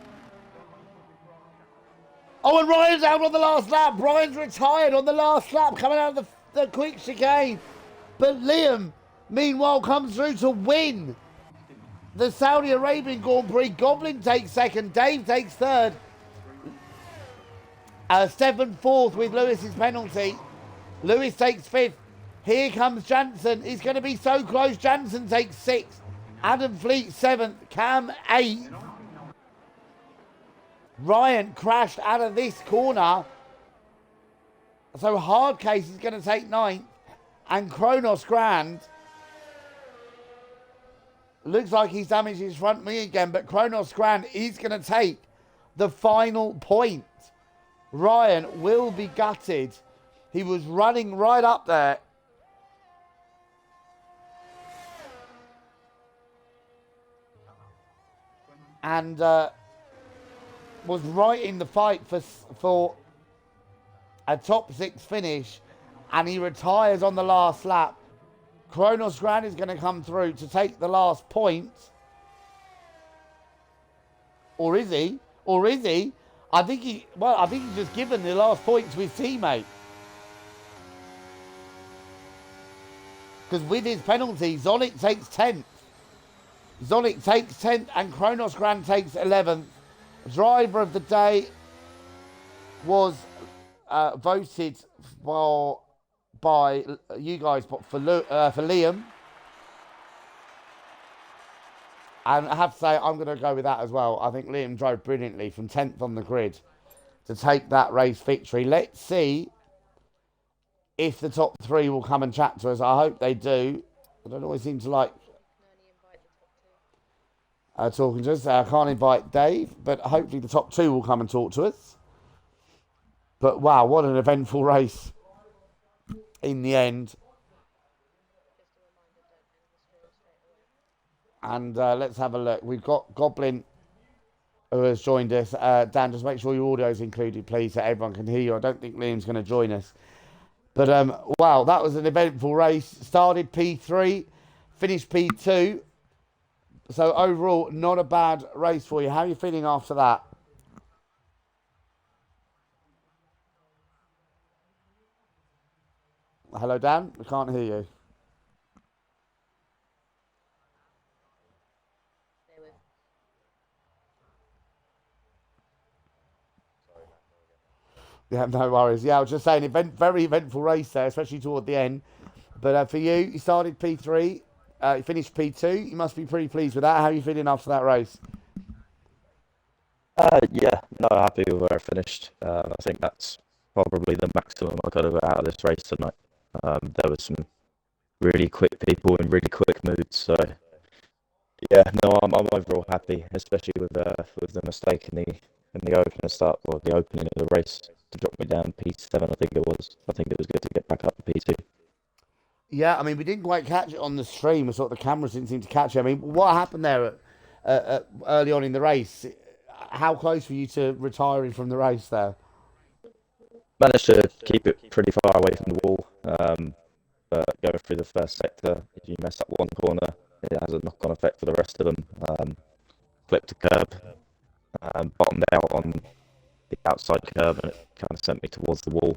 Oh, and Ryan's out on the last lap. Ryan's retired on the last lap, coming out of the quick chicane. But Liam, meanwhile, comes through to win the Saudi Arabian Grand Prix. Goblin takes 2nd. Dave takes 3rd. Stefan 4th with Lewis's penalty. Lewis takes 5th. Here comes Jansen. He's going to be so close. Jansen takes 6th. Adam Fleet 7th. Cam 8th. Ryan crashed out of this corner. So Hardcase is going to take 9th. And Kronos Grand looks like he's damaged his front wing again. But Kronos Grand is going to take the final point. Ryan will be gutted. He was running right up there. And was right in the fight for a top 6 finish. And he retires on the last lap. Kronos Grand is going to come through to take the last point. Or is he? Or is he? I think he's just given the last point to his teammate. Because with his penalty, Zonic takes 10th. Zonic takes 10th and Kronos Grand takes 11th. Driver of the day was voted by you guys for Liam. And I have to say, I'm going to go with that as well. I think Liam drove brilliantly from 10th on the grid to take that race victory. Let's see if the top 3 will come and chat to us. I hope they do. I don't always seem to like talking to us. I can't invite Dave, but hopefully the top 2 will come and talk to us. But wow, what an eventful race in the end. And let's have a look. We've got Goblin who has joined us. Dan, just make sure your audio is included, please, so everyone can hear you. I don't think Liam's going to join us. But wow, that was an eventful race. Started P3, finished P2. So overall, not a bad race for you. How are you feeling after that? Hello, Dan. We can't hear you. Yeah, no worries. Yeah, I was just saying, very eventful race there, especially toward the end. But for you, you started P3, you finished P2. You must be pretty pleased with that. How are you feeling after that race? Yeah, no, happy with where I finished. I think that's probably the maximum I got out of this race tonight. There was some really quick people in really quick moods, so yeah, no, I'm overall happy, especially with the mistake in the opening start or the opening of the race to drop me down P7. I think it was. I think it was good to get back up to P2. Yeah, I mean, we didn't quite catch it on the stream. Sort of the cameras didn't seem to catch it. I mean, what happened there early on in the race? How close were you to retiring from the race there? Managed to keep it pretty far away from the wall, but going through the first sector, if you mess up one corner, it has a knock-on effect for the rest of them. Flipped a curb, bottomed out on the outside curb, and it kind of sent me towards the wall.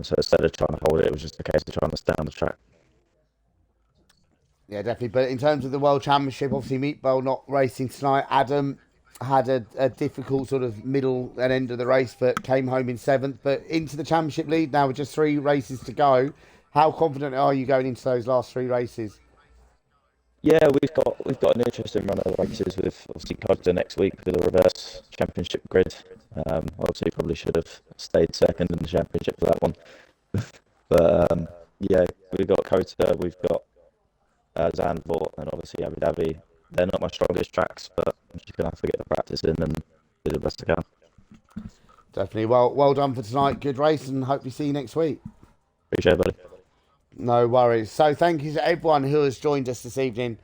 So instead of trying to hold it, it was just a case of trying to stay on the track. Yeah, definitely. But in terms of the World Championship, obviously Meatburl not racing tonight. Adam had a difficult sort of middle and end of the race, but came home in 7th. But into the championship lead now with just 3 races to go. How confident are you going into those last 3 races? Yeah, we've got an interesting run of races with obviously Costa next week with a reverse championship grid. Obviously probably should have stayed second in the championship for that one. But yeah, we've got Kota, we've got Zandvoort, and obviously Abu Dhabi. They're not my strongest tracks, but I'm just going to have to get the practice in and do the best I can. Definitely. Well done for tonight. Good race, and hope we see you next week. Appreciate it, buddy. No worries. So thank you to everyone who has joined us this evening.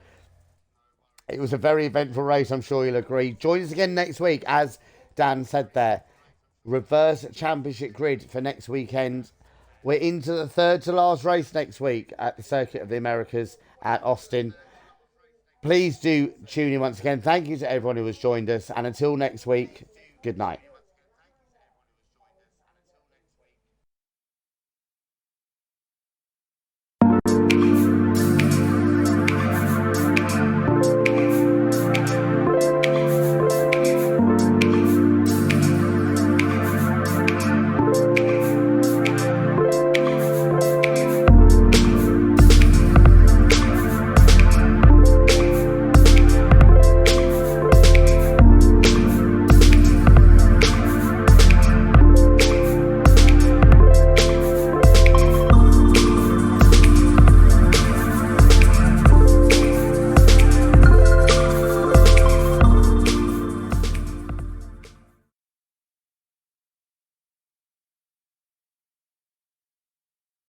It was a very eventful race, I'm sure you'll agree. Join us again next week, as Dan said there. Reverse championship grid for next weekend. We're into the 3rd to last race next week at the Circuit of the Americas at Austin. Please do tune in once again. Thank you to everyone who has joined us. And until next week, good night.